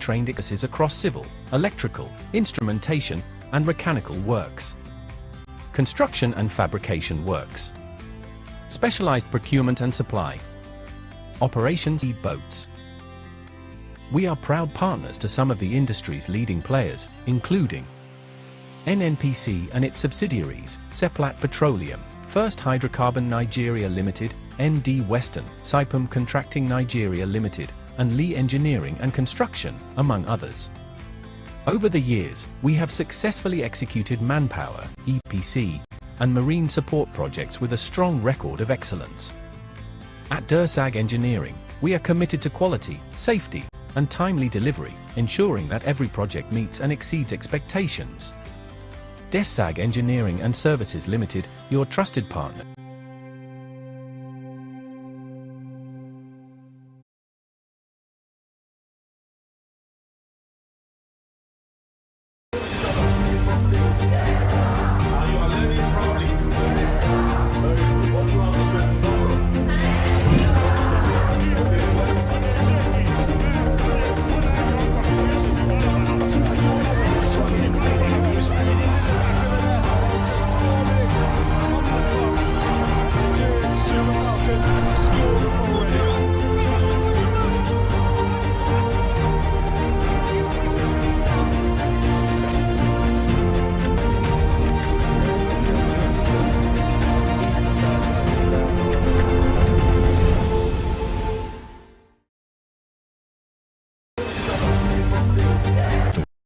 trained experts across civil, electrical, instrumentation, and mechanical works, construction and fabrication works, specialized procurement and supply, operations boats. We are proud partners to some of the industry's leading players, including NNPC and its subsidiaries, Seplat Petroleum, First Hydrocarbon Nigeria Limited, ND Western, Saipem Contracting Nigeria Limited, and Lee Engineering and Construction, among others. Over the years, we have successfully executed manpower, EPC, and marine support projects with a strong record of excellence. At Dursag Engineering, we are committed to quality, safety, and timely delivery, ensuring that every project meets and exceeds expectations. Dursag Engineering and Services Limited, your trusted partner.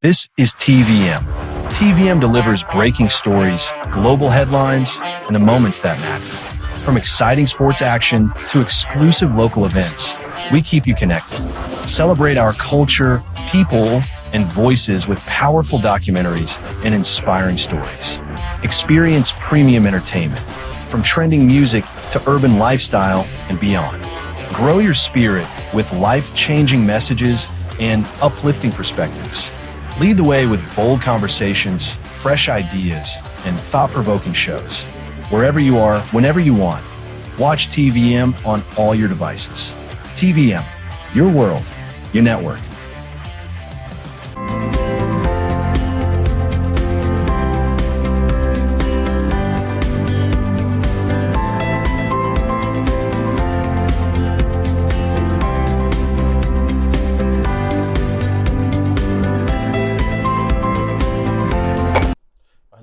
This is TVM. TVM delivers breaking stories, global headlines, and the moments that matter. From exciting sports action to exclusive local events, we keep you connected. Celebrate our culture, people, and voices with powerful documentaries and inspiring stories. Experience premium entertainment, from trending music to urban lifestyle and beyond. Grow your spirit with life-changing messages and uplifting perspectives. Lead the way with bold conversations, fresh ideas, and thought-provoking shows. Wherever you are, whenever you want, watch TVM on all your devices. TVM, your world, your network.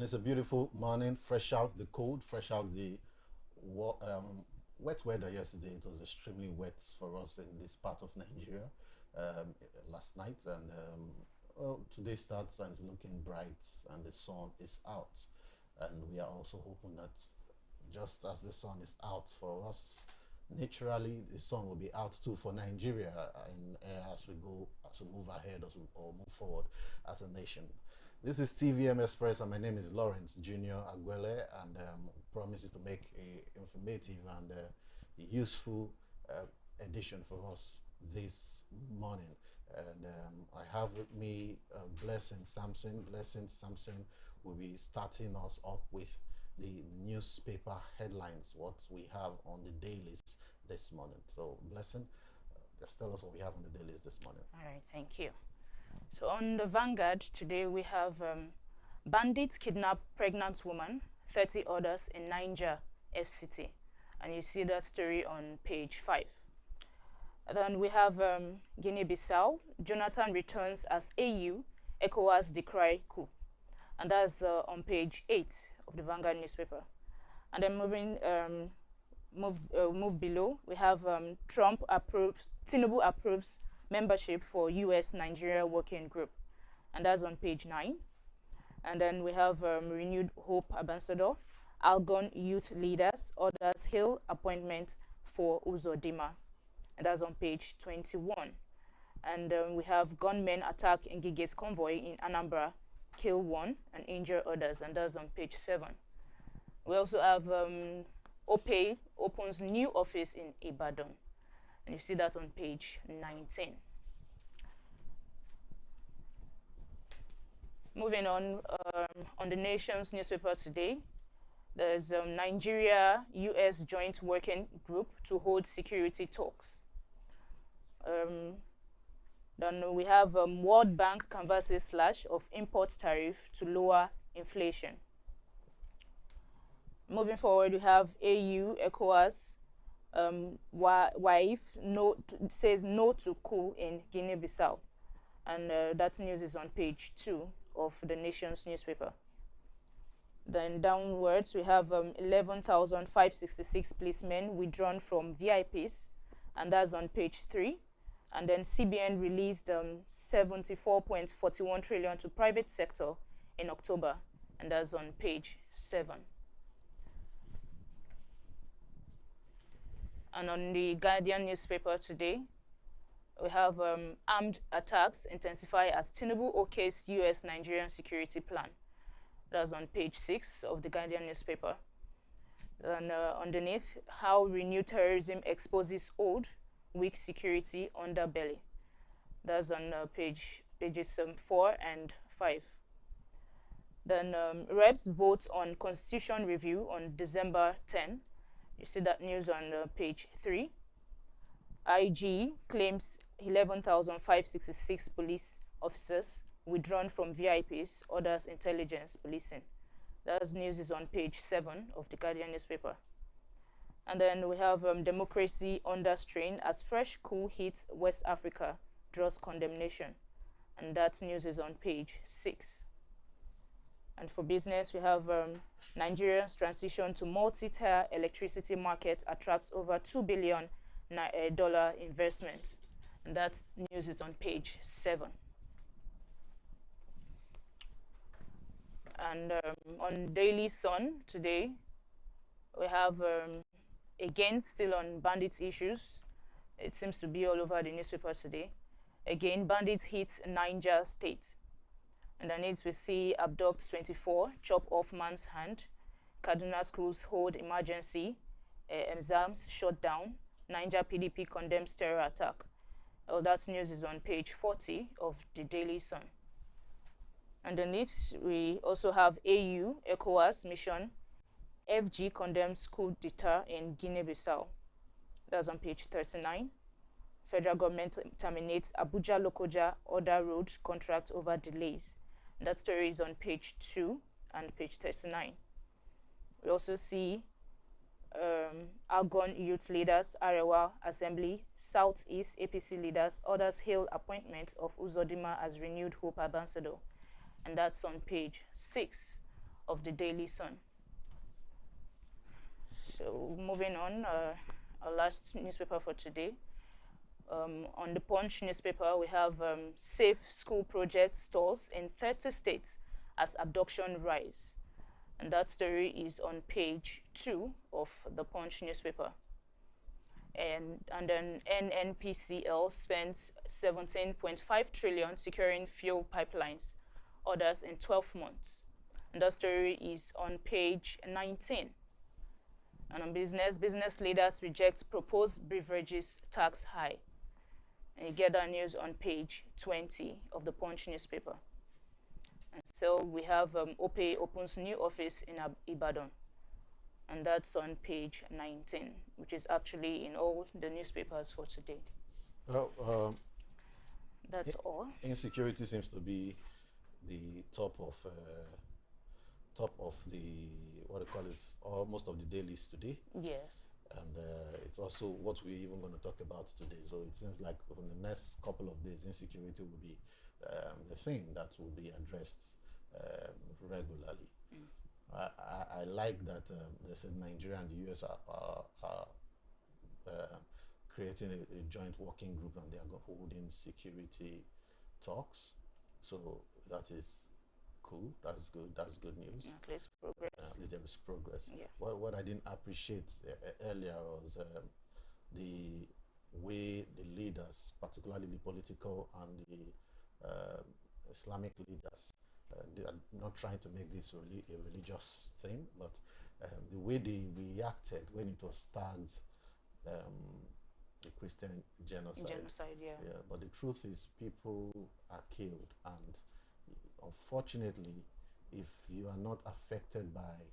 It's a beautiful morning, fresh out the cold, fresh out the wet weather yesterday. It was extremely wet for us in this part of Nigeria last night, and well, today starts and it's looking bright and the sun is out, and we are also hoping that just as the sun is out for us, naturally the sun will be out too for Nigeria as we move ahead or move forward as a nation. This is TVM Express, and my name is Lawrence Junior Aguele, and promises to make a informative and useful edition for us this morning. And I have with me Blessing Samson. Blessing Samson will be starting us up with the newspaper headlines, what we have on the dailies this morning. So, Blessing, just tell us what we have on the dailies this morning. All right, thank you. So on the Vanguard today we have bandits kidnap pregnant woman, 30 others in Niger FCT, and you see that story on page 5. And then we have Guinea-Bissau, Jonathan returns as AU, ECOWAS decry coup, and that's on page 8 of the Vanguard newspaper. And then move below, we have Tinubu approves membership for US-Nigeria Working Group, and that's on page 9. And then we have renewed hope ambassador, Algon youth leaders, orders hail appointment for Uzodimma, and that's on page 21. And we have gunmen attack Ngige's convoy in Anambra, kill 1 and injure others, and that's on page 7. We also have OPE opens new office in Ibadan, and you see that on page 19. Moving on the Nation's newspaper today, there's Nigeria-US joint working group to hold security talks. Then we have World Bank canvasses slash of import tariff to lower inflation. Moving forward, we have AU, ECOWAS, WAIF says no to coup in Guinea-Bissau. And that news is on page 2 of the Nation's newspaper. Then downwards, we have 11,566 policemen withdrawn from VIPs, and that's on page 3. And then CBN released 74.41 trillion to private sector in October, and that's on page 7. And on the Guardian newspaper today, we have armed attacks intensify as Tinubu okays US-Nigerian security plan. That's on page 6 of the Guardian newspaper. And underneath, how renewed terrorism exposes old, weak security underbelly. That's on pages 4 and 5. Then reps vote on constitution review on December 10. You see that news on page 3. IG claims 11,566 police officers withdrawn from VIPs, orders intelligence policing. That news is on page 7 of the Guardian newspaper. And then we have democracy under strain as fresh coup hits West Africa, draws condemnation. And that news is on page 6. And for business, we have Nigeria's transition to multi-tier electricity market attracts over $2 billion investment. And that news is on page 7. And on Daily Sun today, we have, again, still on bandits issues. It seems to be all over the newspaper today. Again, bandits hit Niger State. Underneath, we see abduct 24, chop off man's hand. Kaduna schools hold emergency. Exams shut down. Niger PDP condemns terror attack. All that news is on page 40 of the Daily Sun. Underneath, we also have AU, ECOWAS mission. FG condemns coup d'etat in Guinea-Bissau. That's on page 39. Federal government terminates Abuja Lokoja order road contract over delays. That story is on page 2 and page 39. We also see Argon youth leaders, Arewa Assembly, Southeast APC leaders, others hail appointment of Uzodima as renewed Hope ambassador. And that's on page 6 of the Daily Sun. So moving on, our last newspaper for today. On the Punch newspaper, we have safe school project stalls in 30 states as abduction rise. And that story is on page 2 of the Punch newspaper. And then NNPCL spends 17.5 trillion securing fuel pipelines, orders in 12 months. And that story is on page 19. And on business leaders reject proposed beverages tax high. And you get that news on page 20 of the Punch newspaper. And so we have OPE opens new office in Ibadan. And that's on page 19, which is actually in all the newspapers for today. Well, that's all. Insecurity seems to be the top of the, what do you call it, most of the dailies today. Yes. And it's also what we're even going to talk about today. So it seems like in the next couple of days, insecurity will be the thing that will be addressed regularly. I like that they said Nigeria and the US are creating a joint working group, and they are holding security talks. So that is cool. That's good. That's good news. At least progress. At least there is progress. Yeah. What I didn't appreciate earlier was the way the leaders, particularly the political and the Islamic leaders, they are not trying to make this really a religious thing, but the way they reacted when it was tagged the Christian genocide. Genocide, yeah. Yeah, but the truth is people are killed, and unfortunately, if you are not affected by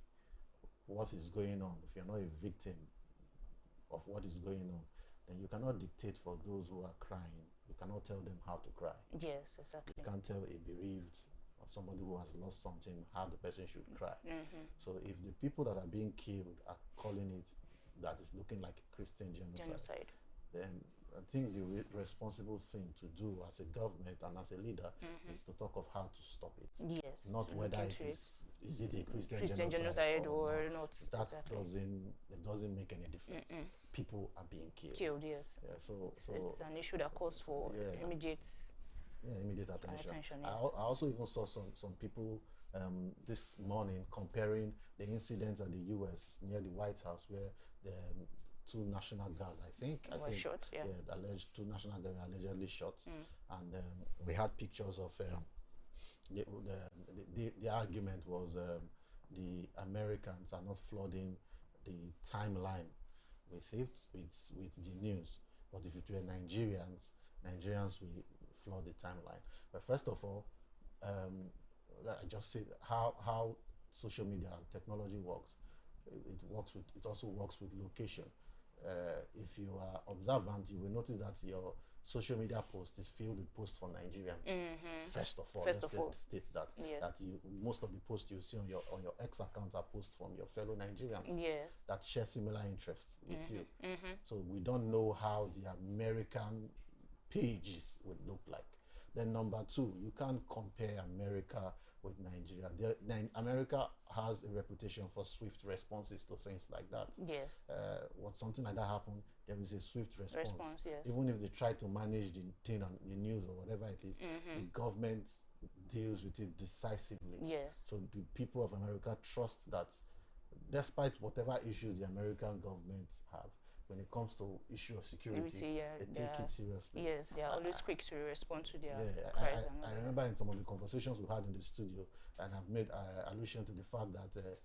what is going on, if you're not a victim of what is going on, then you cannot dictate for those who are crying You cannot tell them how to cry. Yes, exactly. You can't tell a bereaved or somebody who has lost something how the person should cry. So if the people that are being killed are calling it that is looking like a Christian genocide, then I think the responsible thing to do as a government and as a leader is to talk of how to stop it. Yes. Not whether it is it a Christian genocide or not. That doesn't make any difference. People are being killed. Yes. Yeah, so it's an issue that calls for immediate attention. I also even saw some people this morning comparing the incidents at the U.S. near the White House where the two national guards, I think shot. Alleged two national guards were allegedly shot, and we had pictures of the argument was the Americans are not flooding the timeline with the news, but if it were Nigerians will flood the timeline. But first of all, I just said how social media and technology works. It also works with location. If you are observant, you will notice that your social media post is filled with posts from Nigerians. First of all, let's state that most of the posts you see on your X account are posts from your fellow Nigerians that share similar interests with you. So we don't know how the American pages would look like. Then number two, you can't compare America with Nigeria. America has a reputation for swift responses to things like that. Yes. When something like that happens, there is a swift response. Even if they try to manage the thing on the news or whatever it is, the government deals with it decisively. Yes. So the people of America trust that despite whatever issues the American government have, when it comes to issue of security, they take it seriously. Yes, they are always quick to respond to their cries. I remember in some of the conversations we had in the studio, and I've made allusion to the fact that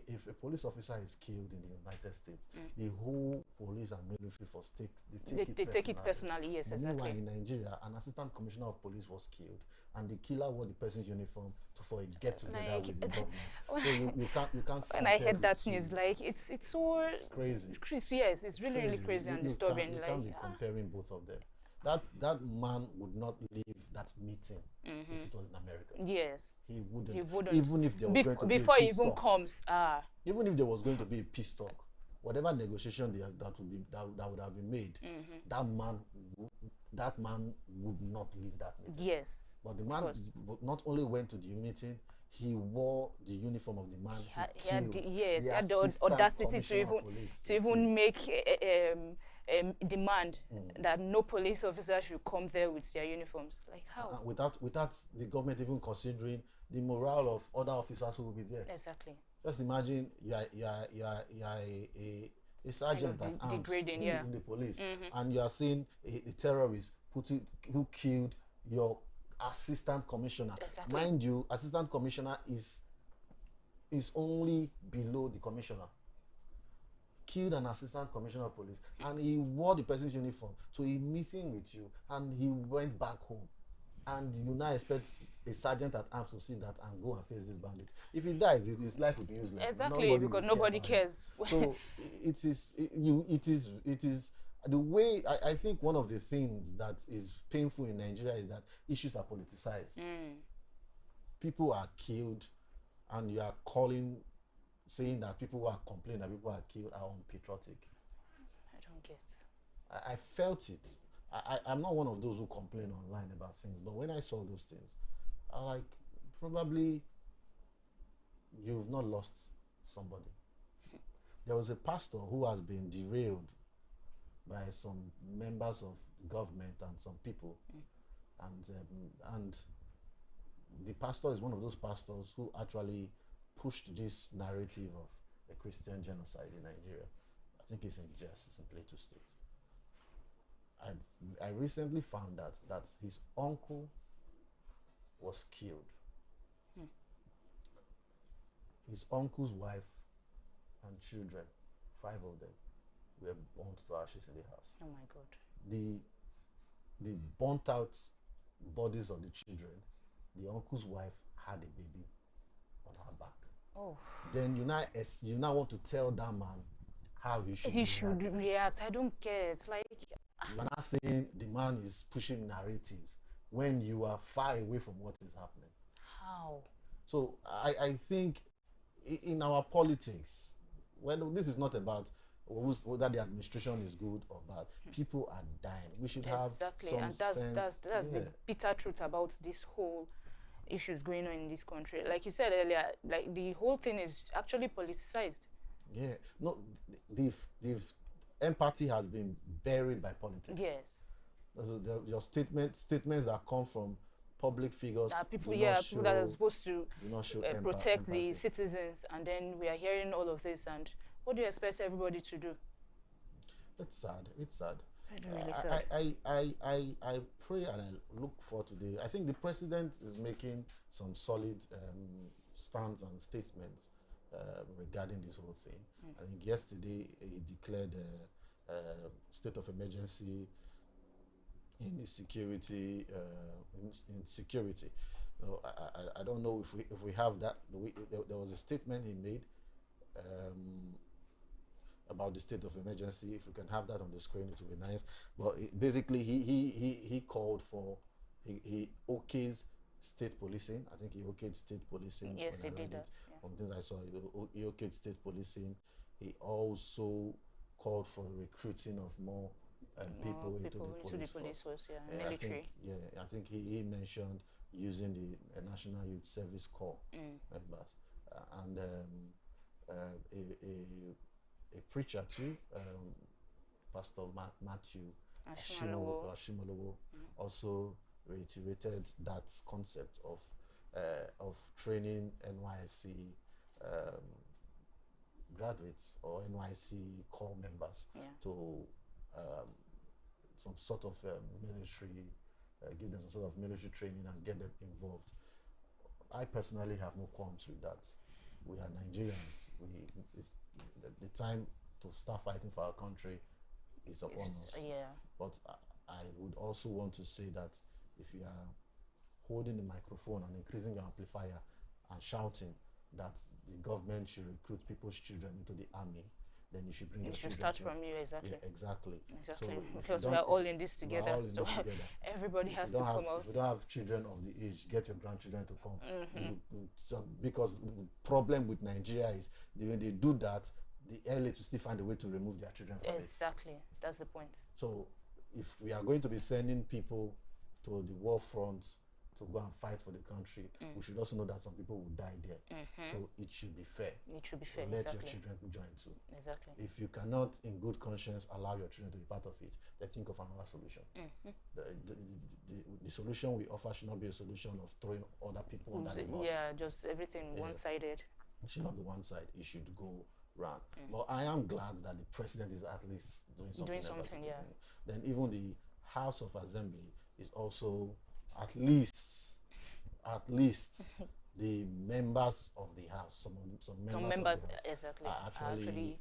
if a police officer is killed in the United States, the whole police and military force take it personally. Yes, exactly. exactly. Meanwhile, in Nigeria, an assistant commissioner of police was killed, and the killer wore the person's uniform for a get together with the government. So you can't. When I heard that news, like it's so crazy. Yes, it's really crazy and disturbing. You can't be comparing both of them. That man would not leave that meeting if it was in America. Yes, he wouldn't. Even if there was going to before be he even comes. Even if there was going to be a peace talk, whatever negotiation that would have been made, that man would not leave that meeting. Yes. But the man not only went to the meeting, he wore the uniform of the man. He had the audacity to even make demand that no police officer should come there with their uniforms. Like how? Without the government even considering the morale of other officers who will be there. Exactly. Just imagine you are a sergeant at arms in the police, and you are seeing a terrorist who killed your assistant commissioner. Exactly. Mind you, assistant commissioner is only below the commissioner. Killed an assistant commissioner of police, and he wore the person's uniform to a meeting with you, and he went back home. And you now expect a sergeant at arms to see that and go and face this bandit. If he dies, his life will be useless. Exactly, because nobody cares. So it is the way I think one of the things that is painful in Nigeria is that issues are politicized. People are killed, and you are saying that people who are complaining that people are killed are unpatriotic. I don't get. I felt it. I'm not one of those who complain online about things, but when I saw those things, I like, probably you've not lost somebody. There was a pastor who has been derailed by some members of government and some people, and the pastor is one of those pastors who actually pushed this narrative of a Christian genocide in Nigeria. I think it's in Plateau State. I recently found that his uncle was killed. His uncle's wife and children, 5 of them, were burnt to ashes in the house. Oh my God. The burnt out bodies of the children, the uncle's wife had a baby on her back. Oh. Then you now want to tell that man, how he should He should react. react. I don't care. It's like, You're not saying the man is pushing narratives when you are far away from what is happening. how? So I think in our politics, well, this is not about whether the administration is good or bad. People are dying. We should have Exactly, some and that's sense. the bitter truth about this whole issues going on in this country. Like you said earlier, like the whole thing is actually politicized. Yeah. No, the empathy has been buried by politics. Yes. Your statements that come from public figures People, do not yeah, people that are show supposed to do not show protect the empathy. citizens, and then we are hearing all of this. And what do you expect everybody to do? It's sad. It's sad. Really sad. I pray and I look for today. I think the president is making some solid stance and statements regarding this whole thing. I think yesterday he declared a state of emergency in the security in security. I don't know if we have that. There was a statement he made about the state of emergency. If we can have that on the screen, it would be nice. But basically, he called for he okays state policing. I think he okayed state policing. Yes, when he I read did that. it. Yeah. From things I saw, he okayed state policing. He also called for recruiting of more people into the police force. Yeah, military. I think he mentioned using the National Youth Service Corps members and a preacher too, Pastor Matthew Ashimolowo, also reiterated that concept of training NYC graduates or NYC corps members to some sort of military, give them some sort of military training and get them involved. I personally have no qualms with that. We are Nigerians. The time to start fighting for our country is upon us. Yeah. But I would also want to say that if you are holding the microphone and increasing your amplifier and shouting that the government should recruit people's children into the army, then you should bring your children. Start from you, exactly. Yeah, exactly. Exactly. So because we are all in this together. So everybody if has to come out. If you don't have children of the age, get your grandchildren to come. Because the problem with Nigeria is when they do that, the early to still find a way to remove their children from it. Exactly. That's the point. So if we are going to be sending people to the war front to go and fight for the country, we should also know that some people will die there. So it should be fair. It should be fair. Let your children join too. Exactly. If you cannot, in good conscience, allow your children to be part of it, then think of another solution. The solution we offer should not be a solution of throwing other people under the bus. Yeah, just everything one-sided. It should not be one side. It should go round. But I am glad that the president is at least doing something. Yeah. Then even the House of Assembly is also at least the members of the House, some members of the House exactly are actually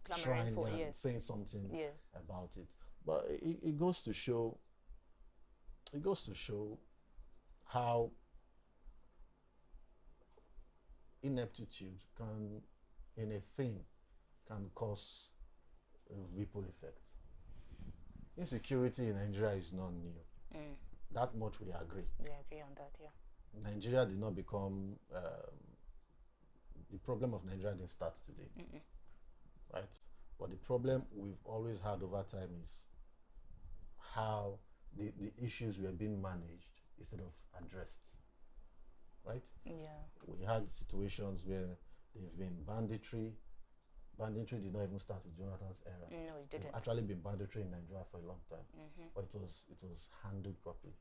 clamoring for saying something about it. But it goes to show how ineptitude in a thing can cause a ripple effect. Insecurity in Nigeria is not new. That much we agree. We agree on that, yeah. Nigeria did not become the problem of Nigeria didn't start today, right? But the problem we've always had over time is how the issues were being managed instead of addressed, right? Yeah. We had situations where there've been banditry. Banditry did not even start with Jonathan's era. No, it didn't. There's actually been banditry in Nigeria for a long time, but it was handled properly.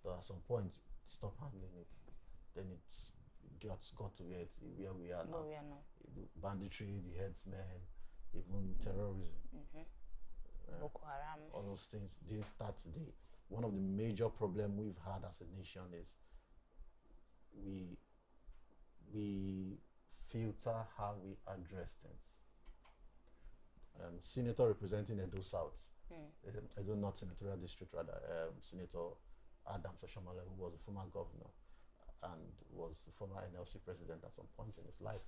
But at some point, stop handling it, then it got to where we are now. The banditry, the headsmen, even terrorism, Boko Haram. all those things didn't start today. One of the major problems we've had as a nation is we filter how we address things. Senator representing Edo South, Edo North Senatorial District rather, Senator Adams Oshomole, who was a former governor and was the former NLC president at some point in his life.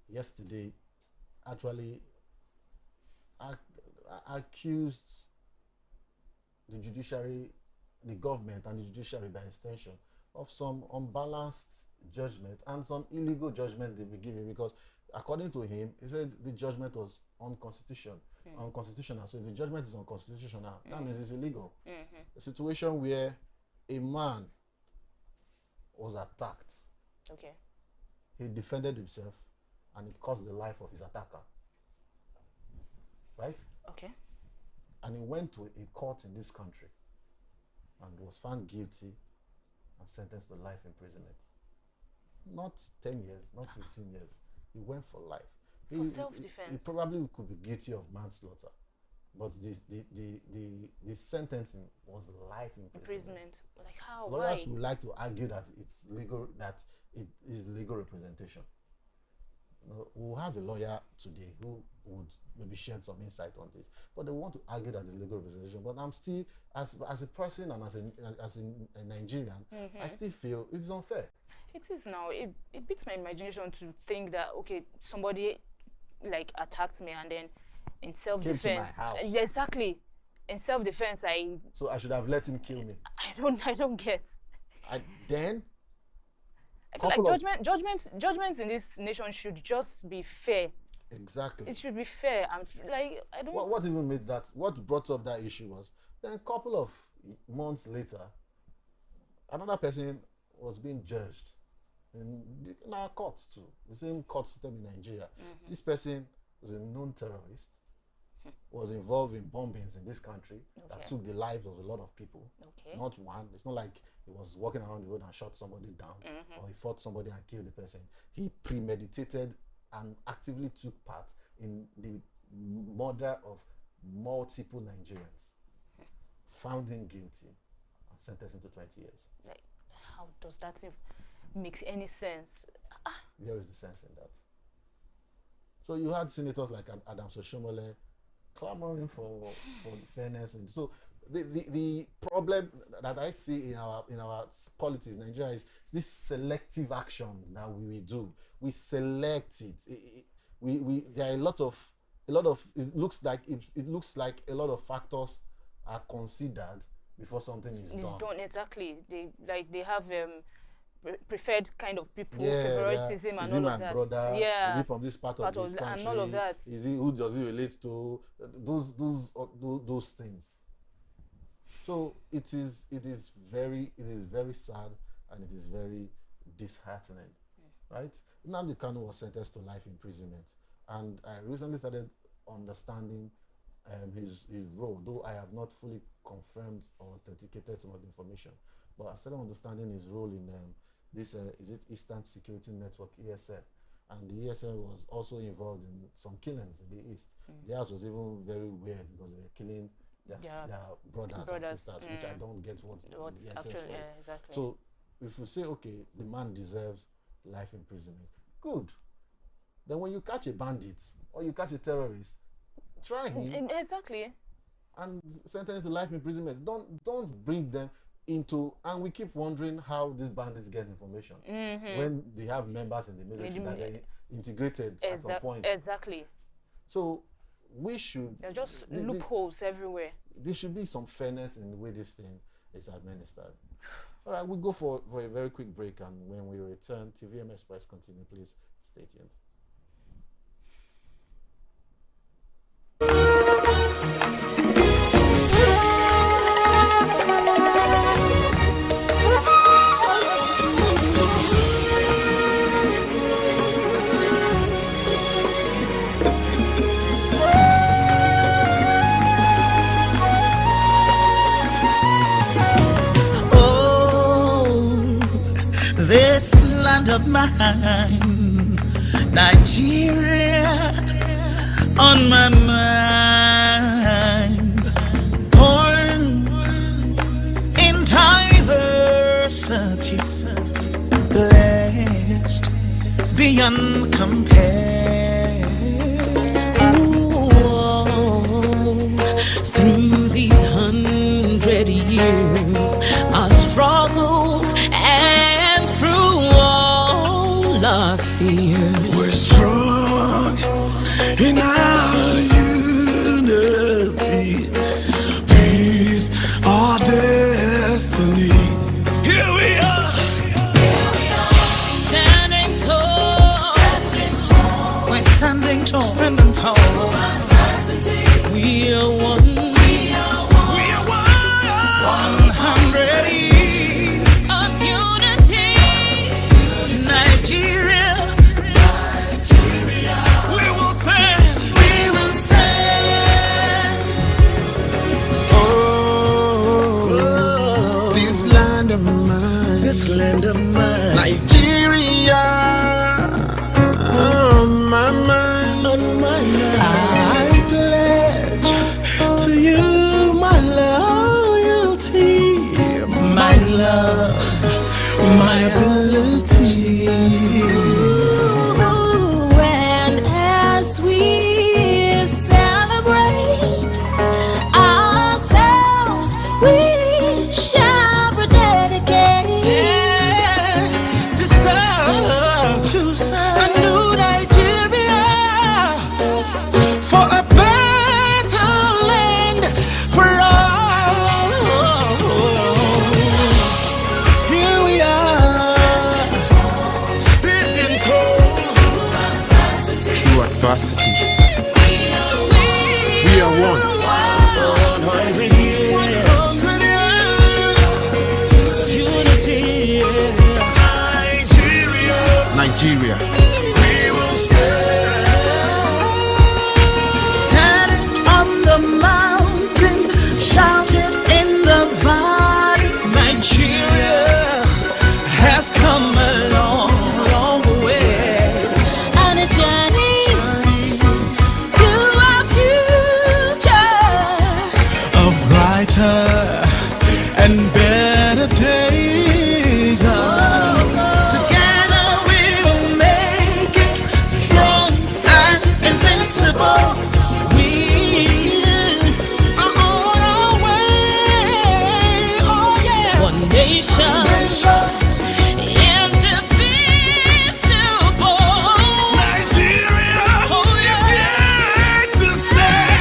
Yesterday, actually accused the judiciary, the government, and the judiciary by extension of some unbalanced judgment and some illegal judgment they were giving, because according to him, he said the judgment was unconstitutional. So if the judgment is unconstitutional, that means it's illegal. A situation where a man was attacked. Okay. He defended himself, and it cost the life of his attacker. Right? Okay. And he went to a court in this country and was found guilty and sentenced to life imprisonment. Not 10 years, not 15 years. He went for life. For self-defense. He probably could be guilty of manslaughter, but the sentencing was life imprisonment. Like how? Lawyers Why? would like to argue that it's legal, that it is legal representation. We'll have a lawyer today who would maybe shed some insight on this, but they want to argue that it's legal representation. But I'm still, as a person and as a Nigerian, I still feel it's unfair. It is now. It beats my imagination to think that, okay, somebody like attacked me and then in self-defense. Came to my house. Yeah, exactly. In self-defense, So I should have let him kill me. I don't get. Then. I feel like judgments in this nation should just be fair. Exactly. It should be fair. I'm like, I don't. What even made that? What brought up that issue was then a couple of months later, another person was being judged in our courts too, the same court system in Nigeria. This person was a known terrorist, was involved in bombings in this country that took the lives of a lot of people. Not one. It's not like he was walking around the road and shot somebody down, or he fought somebody and killed the person. He premeditated and actively took part in the murder of multiple Nigerians. Found him guilty and sentenced him to 20 years. Like, how does that make any sense? There is the sense in that. So you had senators like Adam Soshomole clamoring for fairness, and so the problem that I see in our politics in Nigeria is this selective action that we do. We select it. There are a lot of it looks like a lot of factors are considered before something is done. It's done, exactly. They have preferred kind of people, Yeah, favoritism, and all of that. Brother? Yeah. Is he from this part of this country? And all of that. Is he, who does he relate to? Those things. So it is very sad, and it is very disheartening, right? Nnamdi Kanu was sentenced to life imprisonment, and I recently started understanding his role, though I have not fully confirmed or authenticated some of the information, but I started understanding his role in this is it Eastern Security Network, ESN, and the ESN was also involved in some killings in the East. Theirs was even very weird because they were killing their brothers and sisters, which I don't get what the ESN was. Exactly. So if you say, okay, the man deserves life imprisonment, good. Then when you catch a bandit or you catch a terrorist, try him. Exactly. And sentence him to life imprisonment. Don't bring them into, and we keep wondering how these bandits get information when they have members in the military that they integrated at some point. Exactly. So we should. There's just loopholes everywhere. There should be some fairness in the way this thing is administered. All right, we'll go for a very quick break, and when we return, TVM Express continue. Please stay tuned. This land of mine, Nigeria, on my mind, born in diversity, blessed beyond compare. Ooh, through these 100 years, our struggles and through all our fears, we're strong in our unity. land of mine. Nigeria, on my mind, on my mind. I pledge to you my loyalty, my love, my ability. Ooh, and as we celebrate ourselves, we shall rededicate To serve a new Nigeria, for a better land for all. Here we are, standing tall through adversities. We are one. 100 years. 100 years. Unity. Yeah. Nigeria. We will stand. Standing on the mountain, shouted in the valley. Nigeria has come a long, long way. on a journey to our future. Of brighter and better days. Together we will make it strong and invincible. We are on our way. Oh yeah. One nation, indivisible. Nigeria Oh, is yeah. here to stay.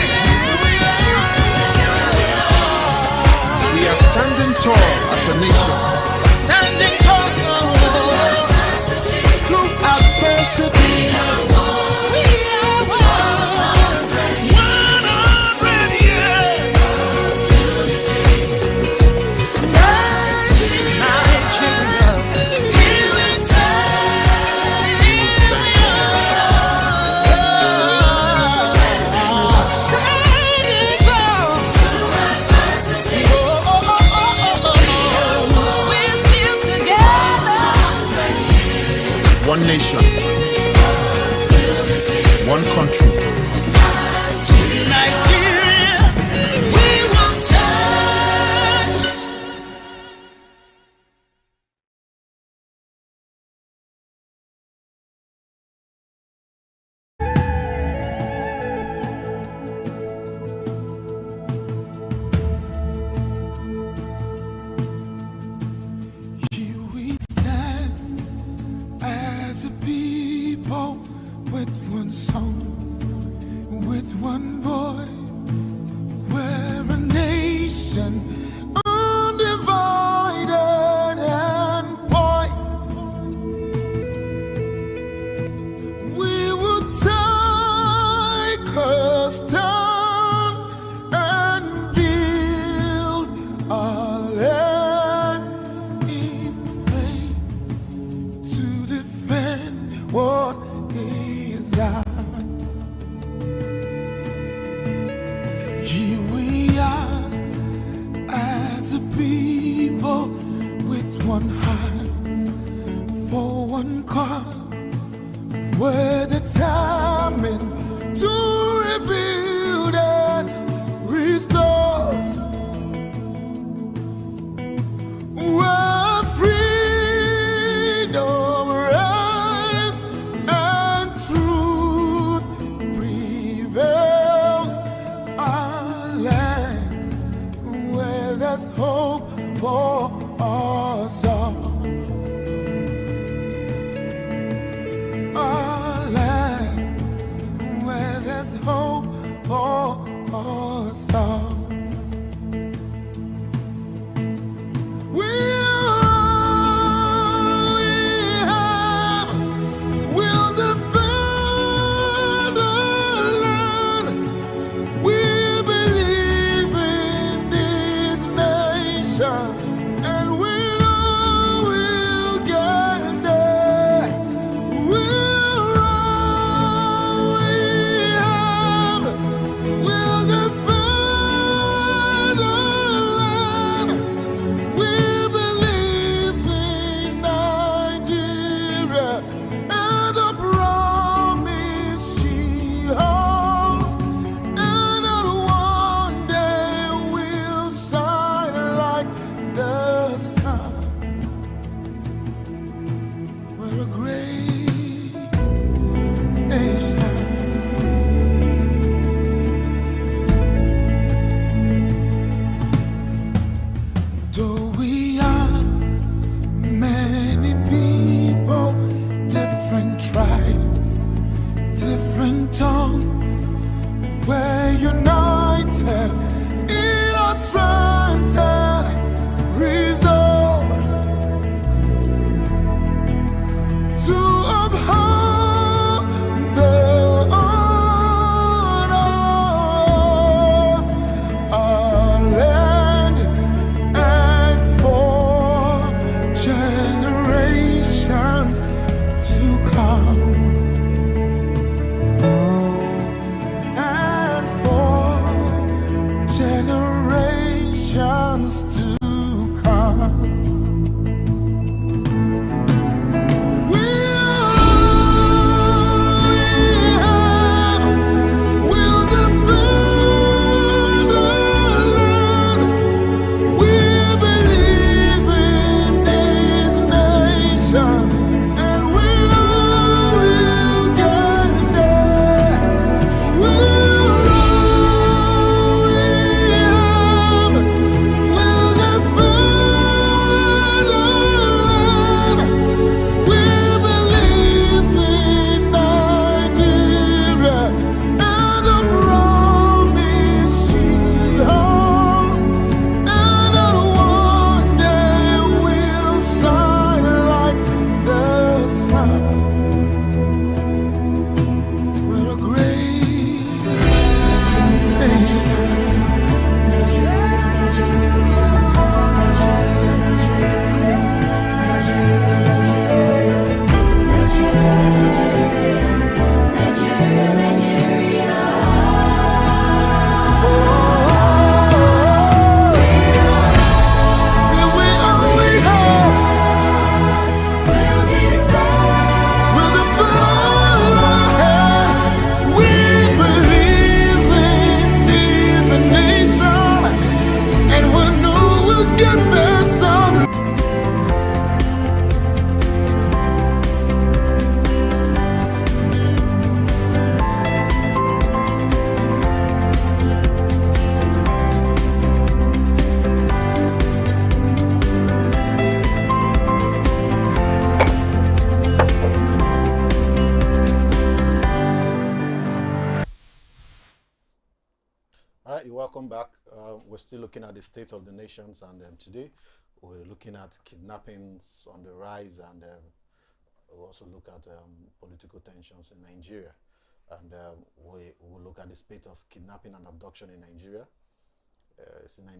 We are standing tall as a nation. Standing tall through adversity. We are 100 years. Nigeria. We will stand. Standing tall. We're still together. One nation, one country. Nigeria, we will stand. Here we stand as a people with one song, with one voice. We're a nation undivided and poised. We will take a stand and build our land in faith to defend what is ours. Here we are as a people with one heart for one cause. We're determined to rebuild and restore. Where freedom reigns and truth prevails. Our land where there's hope for us all. Our land where there's hope We're a great nation. Though we are many people, different tribes, different tongues, we're united in our strength and resolve to uphold the honor of our land and for generations to come. And for generations to come. We'll defend our land. We believe in this nation, and we know we'll get there. We'll defend our land. We believe in Nigeria and the promise she holds, and that one day we'll shine like the sun. We're a great nation. See, we only have we'll defend our land. We believe in this nation, and we know we'll get there someday. All right, you're welcome back. We're still looking at the state of the nations, and today we're looking at kidnappings on the rise, and we'll also look at political tensions in Nigeria. And we will look at the spate of kidnapping and abduction in Nigeria.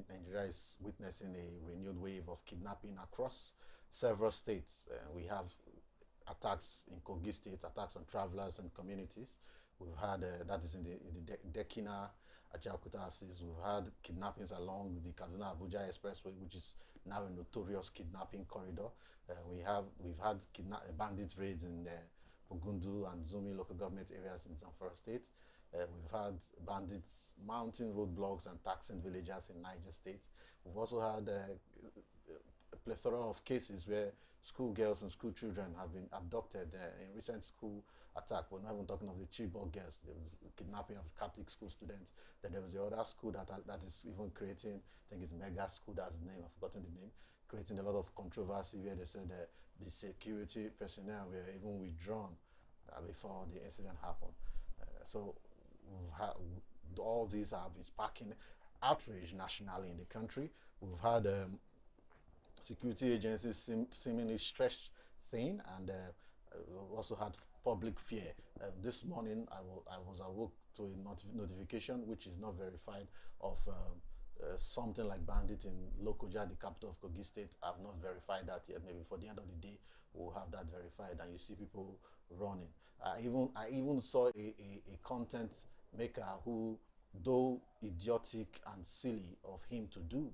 Nigeria is witnessing a renewed wave of kidnapping across several states. We have attacks in Kogi State, attacks on travelers and communities. We've had, that is in the Dekina, Ajaokuta axis. We've had kidnappings along the Kaduna-Abuja Expressway, which is now a notorious kidnapping corridor. We've had bandit raids in Ogundu and Zumi local government areas in Zamfara State. We've had bandits mounting roadblocks and taxing villagers in Niger State. We've also had a plethora of cases where schoolgirls and school children have been abducted in recent school attack. We're not even talking of the Chibok girls. There was kidnapping of Catholic school students. Then there was the other school that is even creating, I think it's Mega School, that's the name, I've forgotten the name, creating a lot of controversy where they said that the security personnel were even withdrawn before the incident happened. So all these have been sparking outrage nationally in the country. We've had security agencies seemingly stretched thin, and we also had public fear. This morning I was awoke to a notification which is not verified of something like bandit in Lokoja, the capital of Kogi State. I've not verified that yet. Maybe for the end of the day we'll have that verified, and you see people running. I even saw a content maker who, though idiotic and silly of him to do,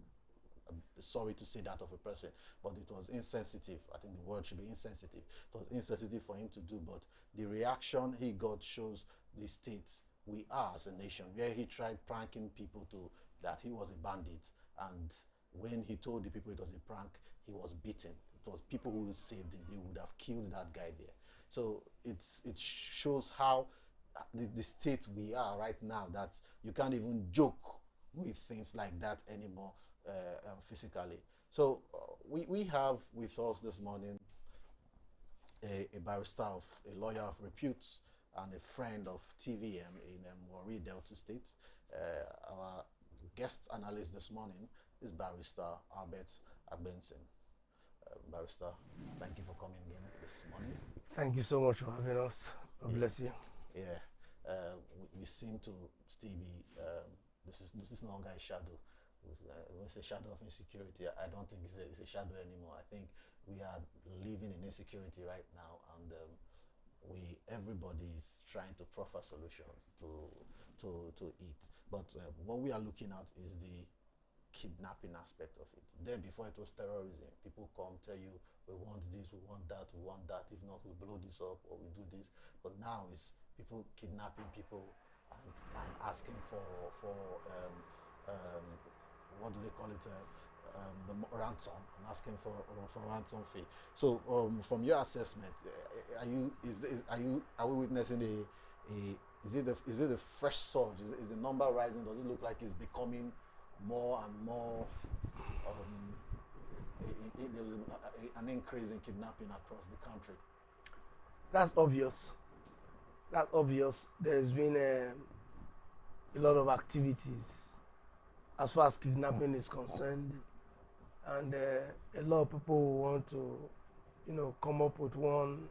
sorry to say that of a person, but it was insensitive. I think the word should be insensitive. It was insensitive for him to do, but the reaction he got shows the state we are as a nation, where he tried pranking people to that he was a bandit, and when he told the people it was a prank, he was beaten. It was people who saved him, they would have killed that guy there. So it shows how the state we are right now, that you can't even joke with things like that anymore physically. So we have with us this morning a barrister, a lawyer of repute, and a friend of TVM in Warri, Delta State. Our guest analyst this morning is Barrister Albert Agbenson. Barrister, thank you for coming in this morning. Thank you so much for having us. God bless you. Yeah, we seem to still be, this is no longer a shadow. When it's a shadow of insecurity, I don't think it's a shadow anymore. I think we are living in insecurity right now, and everybody is trying to proffer solutions to it. But what we are looking at is the kidnapping aspect of it. Then before it was terrorism, people come tell you, we want this, we want that, we want that. If not, we blow this up or we do this. But now it's people kidnapping people and asking for what do they call it? The ransom, and asking for ransom fee. So from your assessment, are we witnessing is it a fresh surge? Is the number rising? Does it look like it's becoming more and more there's an increase in kidnapping across the country? That's obvious. That's obvious. There's been a lot of activities as far as kidnapping is concerned, and a lot of people want to, come up with one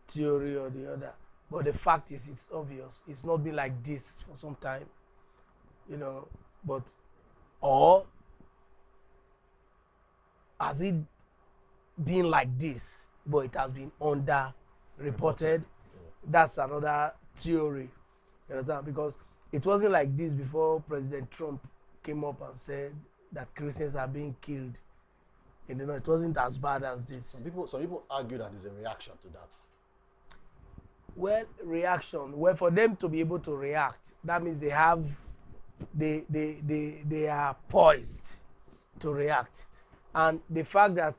theory or the other. But the fact is, it's obvious. It's not been like this for some time, but or has it been like this, but it has been under-reported? That's another theory, because it wasn't like this before President Trump came up and said that Christians are being killed. It wasn't as bad as this. Some people argue that it's a reaction to that. Well, reaction. Well, for them to be able to react, that means they are poised to react. And the fact that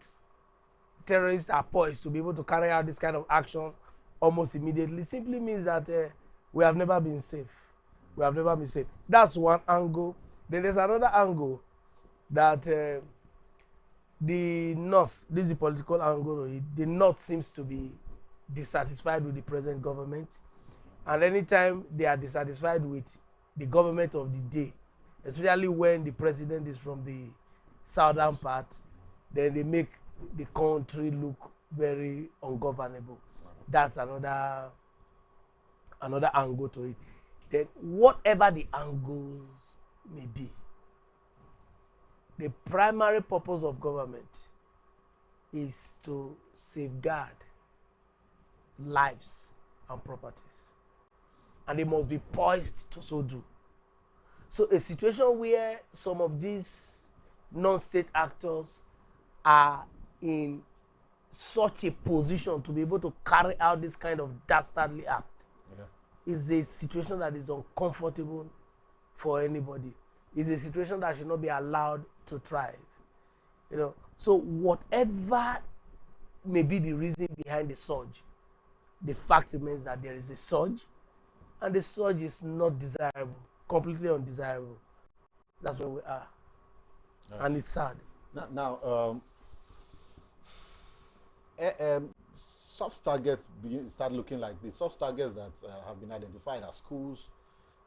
terrorists are poised to be able to carry out this kind of action almost immediately simply means that we have never been safe. We have never been safe. That's one angle. Then there's another angle that the North, this is the political angle, the North seems to be dissatisfied with the present government. And anytime they are dissatisfied with the government of the day, especially when the president is from the southern part, then they make the country look very ungovernable. That's another angle to it. Then whatever the angles may be, the primary purpose of government is to safeguard lives and properties, and they must be poised to so do. So a situation where some of these non-state actors are in such a position to be able to carry out this kind of dastardly act is a situation that is uncomfortable for anybody. It's a situation that should not be allowed to thrive. So whatever may be the reason behind the surge, the fact remains that there is a surge, and the surge is not desirable, completely undesirable. That's where we are, and it's sad. Now, soft targets start looking like the soft targets that have been identified as schools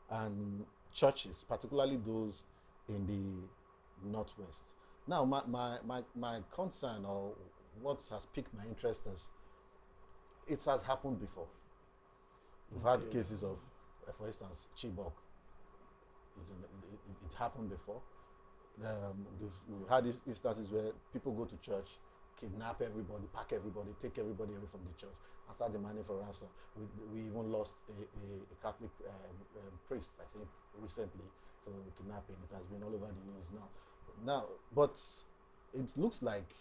and churches, particularly those in the Northwest. Now, my concern, or what has piqued my interest, is it has happened before. We've had cases of, for instance, Chibok. It happened before. We've had instances where people go to church, kidnap everybody, pack everybody, take everybody away from the church, and start demanding for ransom. We even lost a Catholic priest, I think, recently to kidnapping. It has been all over the news now. But it looks like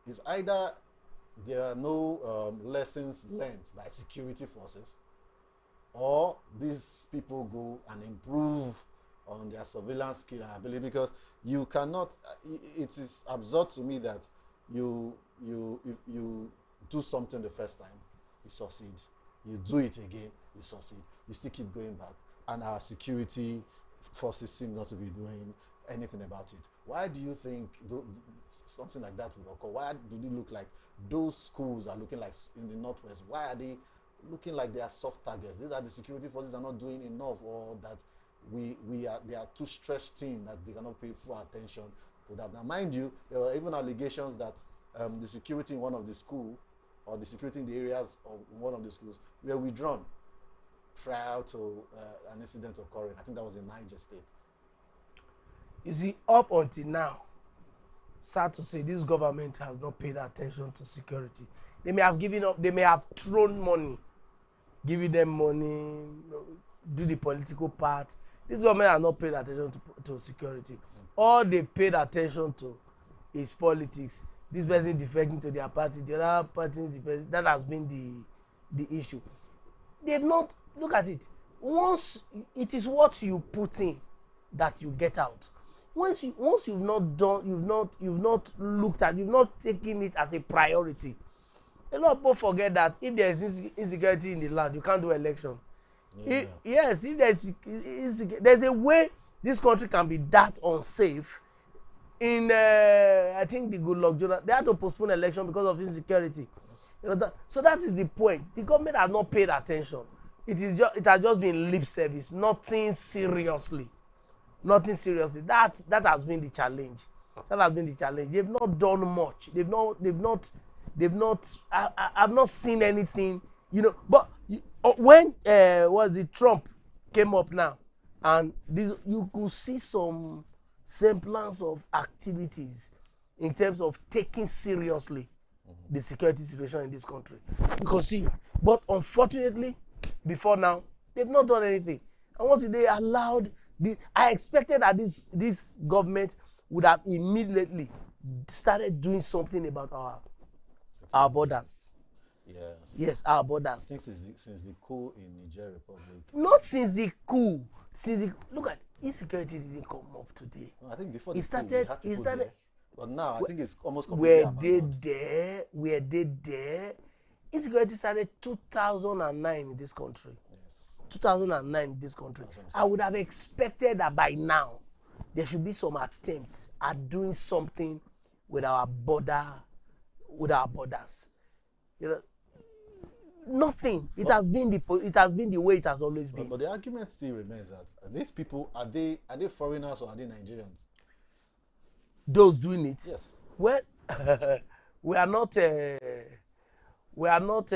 it's either there are no lessons learned by security forces, or these people go and improve on their surveillance skill and ability, because you cannot, it is absurd to me that if you do something the first time, you succeed. You do it again, you succeed. You still keep going back, and our security forces seem not to be doing anything about it. Why do you think something like that would occur? Why do they look like those schools are looking like in the northwest? Why are they looking like they are soft targets? Is that the security forces are not doing enough, or that they are too stretched thin that they cannot pay full attention to that? Now, mind you, there were even allegations that the security in one of the schools, or the security in the areas of one of the schools, were withdrawn prior to an incident occurring. I think that was in Niger State. You see, up until now, sad to say, this government has not paid attention to security. They may have given up, they may have thrown money, giving them money, do the political part. This government has not paid attention to security. All they've paid attention to is politics. This person defecting to their party, the other party is defecting. That has been the issue. They've not, look at it. Once it is what you put in that you get out. Once you've not done, you've not looked at, you've not taken it as a priority. A lot of people forget that if there is insecurity in the land, you can't do election. Yeah. Yes, if there's a way this country can be that unsafe. In I think the Goodluck Jonathan, they had to postpone election because of insecurity. Yes. You know, so that is the point. The government has not paid attention. It has just been lip service, nothing seriously. That has been the challenge. That has been the challenge. They've not done much. I've not seen anything, you know. But when Trump came up now, and this, you could see some semblance of activities in terms of taking seriously the security situation in this country. You can see it. But unfortunately, before now, they've not done anything. And once they allowed, I expected that this government would have immediately started doing something about our borders. Yes. Yes, our borders. I think since the coup in Niger Republic. Not since the coup. Look at insecurity didn't come up today. No, I think before the coup, we had people there. But now I think it's almost completely Were abandoned. they there? Insecurity started 2009 in this country. Yes. 2009 in this country. I would have expected that by now there should be some attempts at doing something with our borders. You know, nothing. It has been the way it has always been. But the argument still remains that these people, are they foreigners or are they Nigerians? Those doing it. Yes. Well, we are not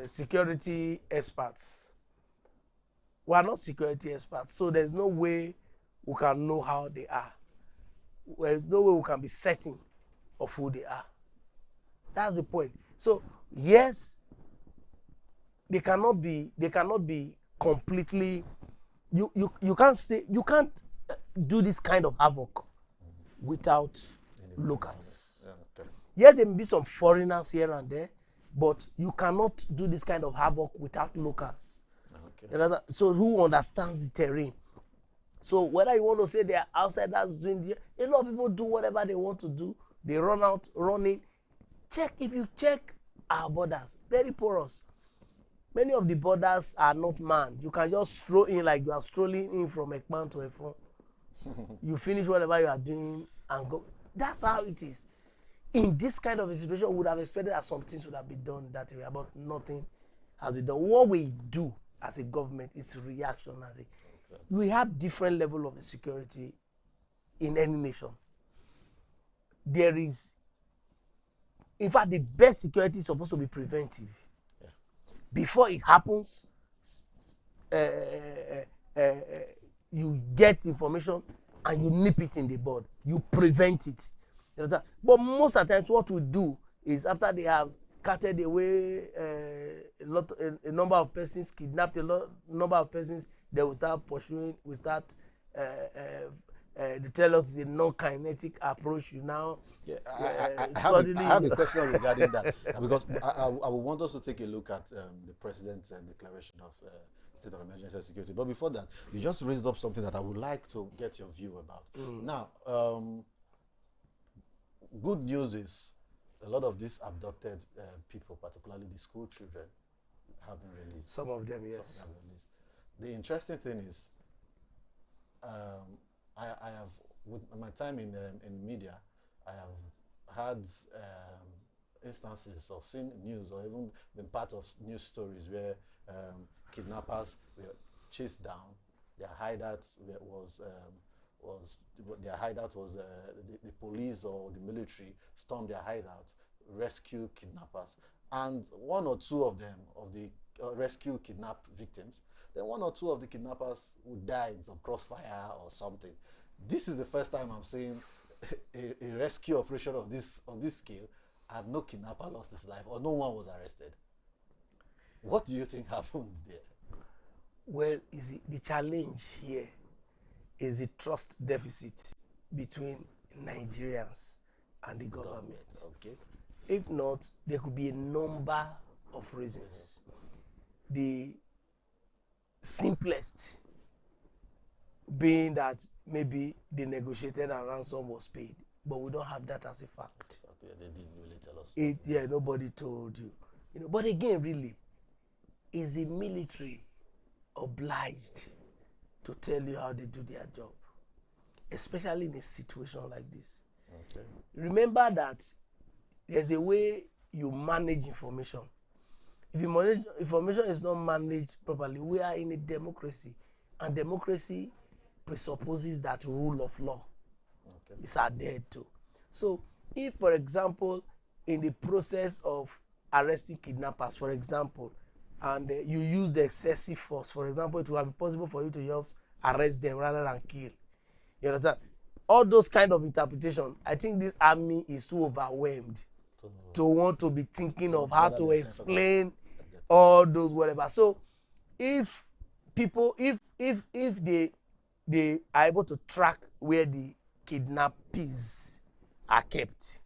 security experts. We are not security experts, so there's no way we can know how they are. There's no way we can be certain of who they are. That's the point. So yes, they cannot be completely. You can't do this kind of havoc without locals. Yeah, okay. Yes, there may be some foreigners here and there, but you cannot do this kind of havoc without locals. Okay. So who understands the terrain? So whether you want to say they are outsiders doing a lot of people do whatever they want to do. They run out running. If you check our borders, very porous. Many of the borders are not manned. You can just stroll in like you are strolling in from Ekman to Efon. You finish whatever you are doing and go. That's how it is. In this kind of a situation, we would have expected that some things would have been done in that area, but nothing has been done. What we do as a government is reactionary. Okay. We have different level of security in any nation. There is, in fact, the best security is supposed to be preventive. Yeah. Before it happens, you get information and you nip it in the bud. You prevent it. But most of the times what we do is after they have carted away a number of persons, kidnapped number of persons, they will start pursuing, they tell us the non-kinetic approach now. Yeah, I have a question regarding that because I would want us to take a look at the President's declaration of state of emergency and security. But before that, you just raised up something that I would like to get your view about. Now, good news is a lot of these abducted people, particularly the school children, have been released. Some of them, yes. Some have been released. The interesting thing is, I have, with my time in media, I have had instances of seen news or even been part of news stories where kidnappers were chased down. Their hideout was the police or the military stormed their hideout, rescue kidnappers, and one or two of them, of the rescue kidnapped victims, then one or two of the kidnappers who died in some crossfire or something. This is the first time I'm seeing a rescue operation of this scale, and no kidnapper lost his life or no one was arrested. What do you think happened there? Well, you see, the challenge here is the trust deficit between Nigerians and the government. Okay. If not, there could be a number of reasons. The simplest being that maybe they negotiated and ransom was paid, but we don't have that as a fact. Okay, they didn't really tell us. Yeah, nobody told you. But again, really, is the military obliged to tell you how they do their job, especially in a situation like this? Okay. Remember that there's a way you manage information. If information is not managed properly, we are in a democracy, and democracy presupposes that rule of law is adhered to. So if, for example, in the process of arresting kidnappers, for example, and you use the excessive force, for example, it will be possible for you to just arrest them rather than kill. You understand? All those kind of interpretation, I think this army is too overwhelmed to want to be thinking of how to explain all those whatever. So if people, if they are able to track where the kidnappees are kept,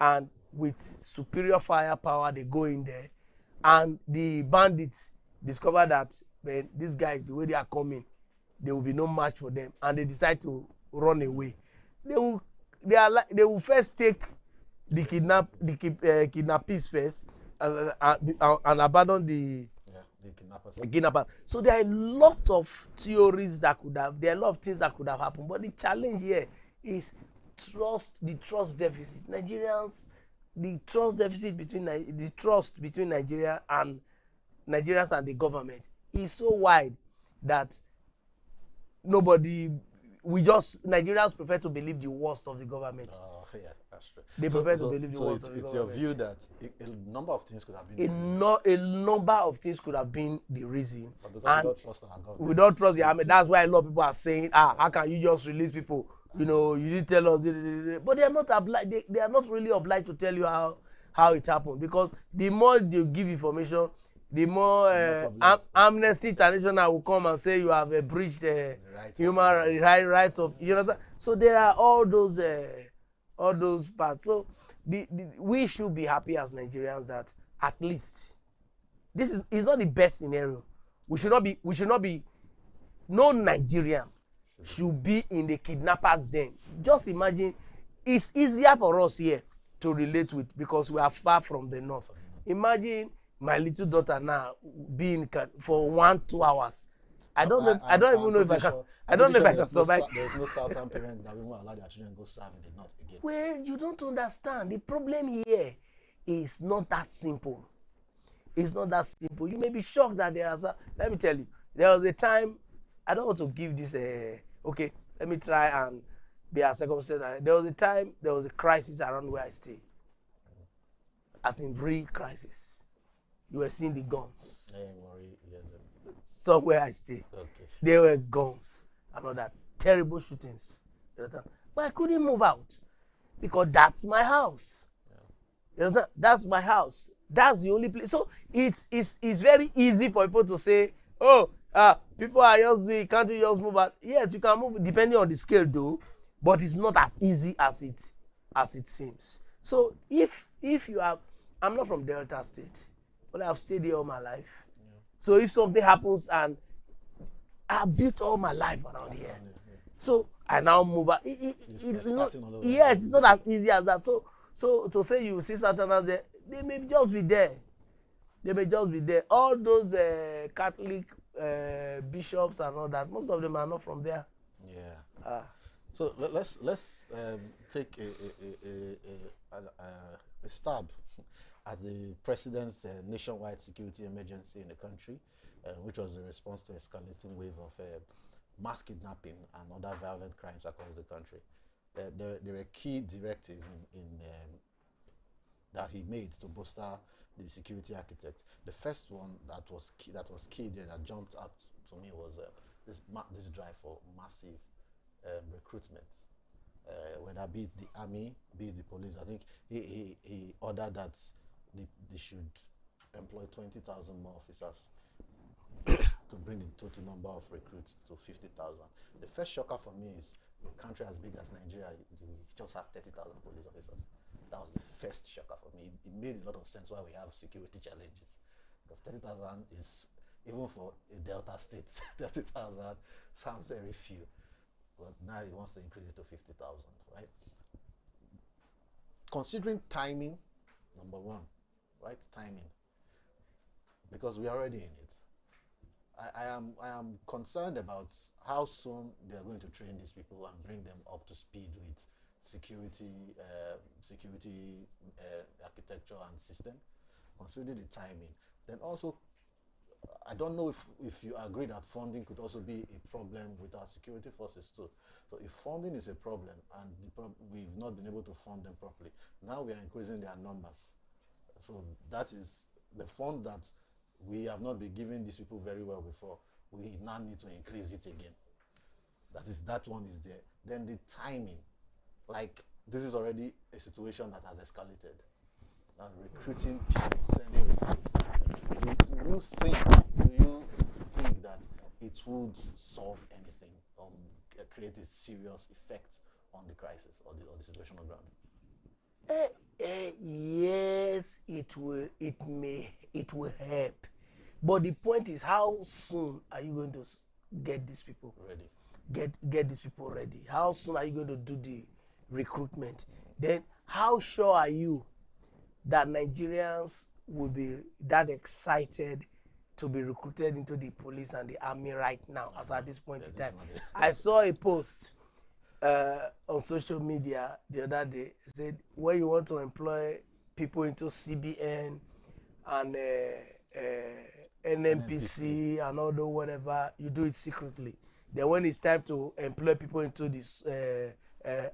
and with superior firepower they go in there, and the bandits discover that, man, these guys, the way they are coming, there will be no match for them, and they decide to run away, they will first take the kidnappees first, and abandon the kidnappers. So there are a lot of theories that could have, there are a lot of things that could have happened, but the challenge here is the trust deficit. Nigerians, the trust deficit between Nigeria and Nigerians and the government is so wide that Nigerians prefer to believe the worst of the government. Yeah, that's true. They prefer to believe the worst So of the it's government. your view that a number of things could have been A number of things could have been the reason. but because we don't trust our government. We don't trust the army. That's why a lot of people are saying, how can you just release people? You didn't tell us. But they are not obliged. They are not really obliged to tell you how it happened, because the more they give information, the more Amnesty International will come and say you have breached human rights of, you know. So there are all those parts. So we should be happy as Nigerians that at least this is not the best scenario. We should not be. No Nigerian should be in the kidnappers' den. Just imagine, it's easier for us here to relate with because we are far from the north. Imagine my little daughter now being for 1-2 hours. I don't even know if I can. I don't know if I can survive. There's no southern parent that will allow their children to go serve in the north again. Well, you don't understand. The problem here is not that simple. It's not that simple. You may be shocked that there are. Let me tell you, there was a time. I don't want to give this. Okay, let me try and be as circumstantial. There was a time. There was a crisis around where I stay. As in real crisis. You were seeing the guns. Somewhere I stay. Okay. There were guns and all that. Terrible shootings. But I couldn't move out because that's my house. Yeah. That's my house. That's the only place. So it's very easy for people to say, oh, people are just doing, can't you just move out? Yes, you can move depending on the scale though, but it's not as easy as it seems. So if you have, I'm not from Delta State, but I've stayed here all my life. Yeah. So if something happens, and I built all my life around here, so I now move out. It's not as easy as that. So to say you see Southerners there, they may just be there. They may just be there. All those Catholic bishops and all that, most of them are not from there. Yeah. So let's take a stab at the president's nationwide security emergency in the country, which was a response to escalating wave of mass kidnapping and other violent crimes across the country. There were key directives that he made to bolster the security architect. The first one that was key there, that jumped out to me, was this drive for massive recruitment, whether be it the army, be it the police. I think he ordered that they should employ 20,000 more officers to bring the total number of recruits to 50,000. The first shocker for me is a country as big as Nigeria, you just have 30,000 police officers. That was the first shocker for me. It made a lot of sense why we have security challenges, because 30,000 is, even for a Delta state, 30,000 sounds very few. But now he wants to increase it to 50,000, right? Considering timing, number one, right? Timing, because we are already in it. I am concerned about how soon they are going to train these people and bring them up to speed with security architecture and system, considering the timing. Then also, I don't know if you agree that funding could also be a problem with our security forces too. So if funding is a problem and we've not been able to fund them properly, now we are increasing their numbers. So that is the fund that we have not been giving these people very well before. We now need to increase it again. That one is there. Then the timing, like this is already a situation that has escalated. And recruiting people, sending recruits. Do you think that it would solve anything or create a serious effect on the crisis or the situation on ground? Yes, it will. It will help. But the point is, how soon are you going to get these people ready? Get these people ready. How soon are you going to do the recruitment? Then, how sure are you that Nigerians will be that excited to be recruited into the police and the army right now, as at this point in time? I saw a post on social media the other day. It said, when you want to employ people into CBN and NNPC and all the whatever, you do it secretly. Then when it's time to employ people into this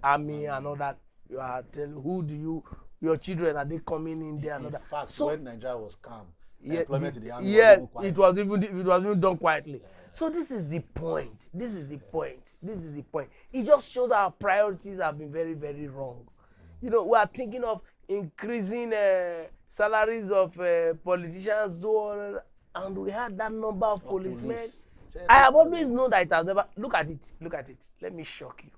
army and all that, you are telling your children, are they coming in there and all that? In fact, so when Nigeria was calm, yeah, employment in the army it was even done quietly. Yeah. So this is the point. It just shows our priorities have been very, very wrong. You know, we are thinking of increasing salaries of politicians, and we had that number of policemen. I have always known that it has never. Look at it. Let me shock you.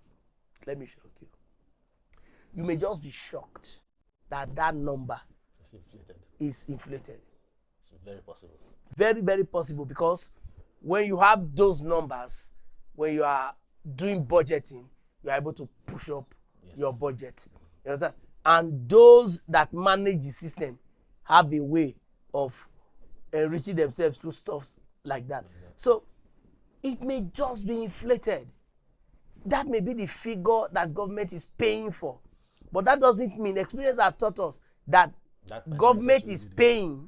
You may just be shocked that number is inflated. It's very possible. Very, very possible, because when you have those numbers, when you are doing budgeting, you are able to push up your budget. You understand? And those that manage the system have a way of enriching themselves through stuff like that. So it may just be inflated. That may be the figure that government is paying for. But that doesn't mean, experience has taught us that government is paying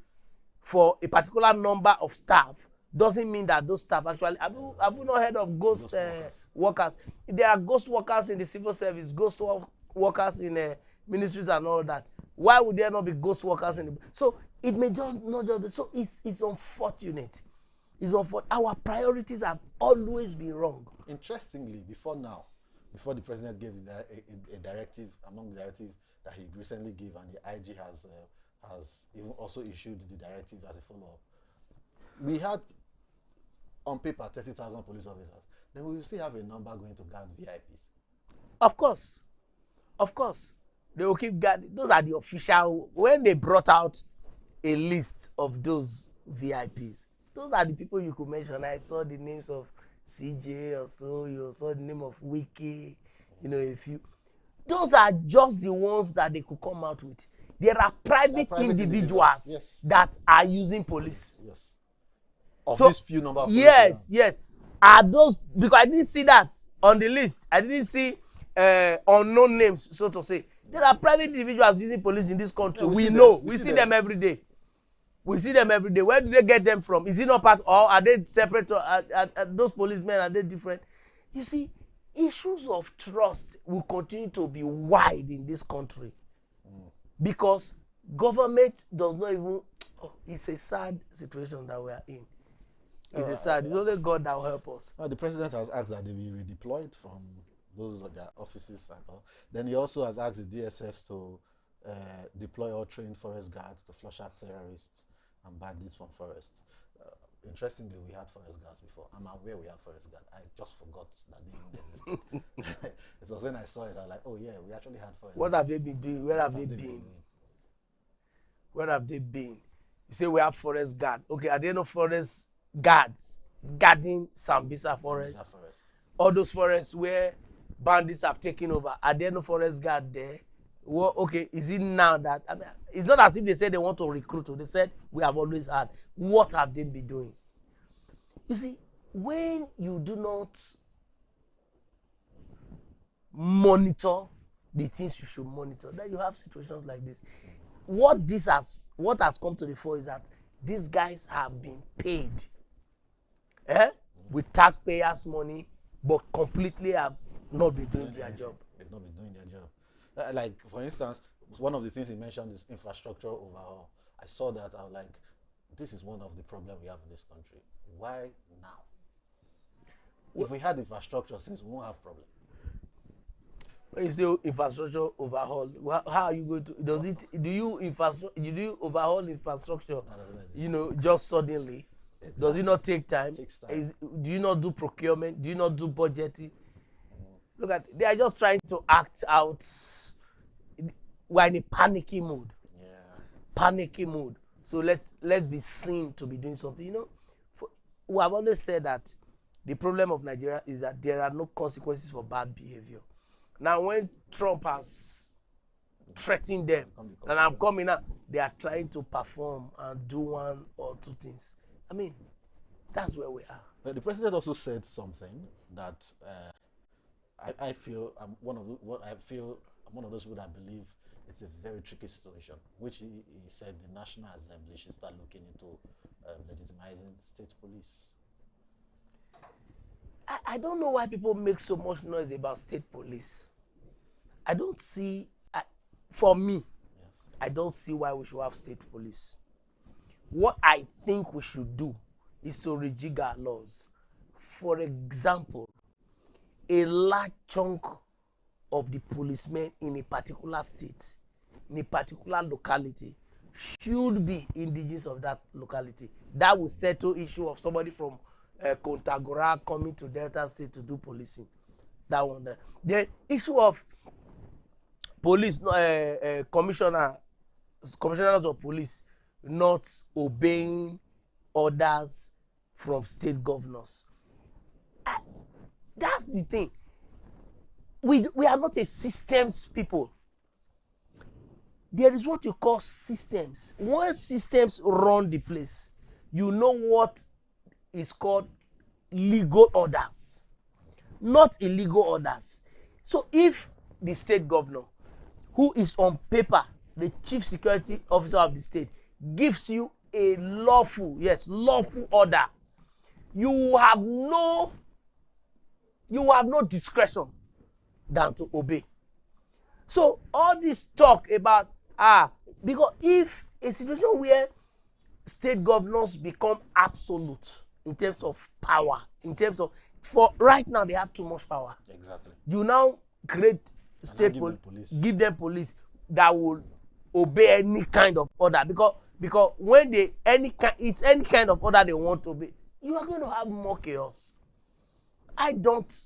for a particular number of staff. Doesn't mean that those staff actually, have you not heard of ghost workers? There are ghost workers in the civil service, ghost workers in ministries and all that. Why would there not be ghost workers in the... So it may just not just... So it's unfortunate. Our priorities have always been wrong. Interestingly, before the president gave a directive, among the directives that he recently gave, and the IG has even also issued the directive as a follow-up, we had on paper 30,000 police officers. Then we will still have a number going to guard VIPs. Of course. They will keep guarding. Those are the official. When they brought out a list of those VIPs, those are the people you could mention. I saw the names of CJ or so. You saw the name of Wiki. You know, if you... those are just the ones that they could come out with. There are private individuals yes, that are using police. yes. Of So, this few number of police yes, yes. Are those, because I didn't see that on the list. I didn't see unknown names, so to say. There are private individuals using police in this country. Yeah, we know. We see them every day. We see them every day. Where do they get them from? Is it not part, or are they separate? Or are those policemen, are they different? You see, issues of trust will continue to be wide in this country because government does not even. Oh, it's a sad situation that we are in. It's a sad. It's only God that will help us. The president has asked that they be redeployed from those of their offices and all. Then he also has asked the DSS to deploy or train forest guards to flush out terrorists and bandits from forests. Interestingly, we had forest guards before. I'm aware we had forest guards. I just forgot that they even existed. It was when I saw it, I was like, oh yeah, we actually had forest What guards. have they been doing? Where have they been? Where have they been? You say we have forest guard. Okay, are there no forest guards guarding Sambisa forest? All those forests where bandits have taken over, are there no forest guard there? Well, okay, is it now that, I mean, it's not as if they said they want to recruit. They said we have always had. What have they been doing? You see, when you do not monitor the things you should monitor, then you have situations like this. What has come to the fore is that these guys have been paid with taxpayers' money, but completely have not been doing their job. They've not been doing their job. Like, for instance, one of the things he mentioned is infrastructure overhaul. I saw that, I was like, this is one of the problems we have in this country. Why now? If we had infrastructure since, we won't have problem. When you say infrastructure overhaul, how are you going to, do you overhaul infrastructure, just suddenly? Exactly. Does it not take time? It takes time. Do you not do procurement? Do you not do budgeting? Look at, they are just trying to act out. We're in a panicky mood. Yeah. Panicky mood. So let's be seen to be doing something. We have always said that the problem of Nigeria is that there are no consequences for bad behavior. Now, when Trump has threatened them, and I'm coming out, they are trying to perform and do one or two things. I mean, that's where we are. But the president also said something that I feel I'm one of those people that believe it's a very tricky situation, which he said the National Assembly should start looking into legitimizing state police. I don't know why people make so much noise about state police. I don't see, for me, yes, I don't see why we should have state police. What I think we should do is to rejig our laws. For example, a large chunk of the policemen in a particular state, in a particular locality, should be indigenous of that locality. That will settle issue of somebody from Kontagora coming to Delta State to do policing. That one there. The issue of police, commissioners of police not obeying orders from state governors. That's the thing. We are not a systems people. There is what you call systems. Once systems run the place, you know what is called legal orders, not illegal orders. So if the state governor, who is on paper the chief security officer of the state, gives you a lawful order, you have no discretion than to obey. So all this talk about because if a situation where state governors become absolute in terms of power, for right now they have too much power. Exactly. You now create state police, give them police that will obey any kind of order, because when it's any kind of order they want to obey, you are going to have more chaos. I don't,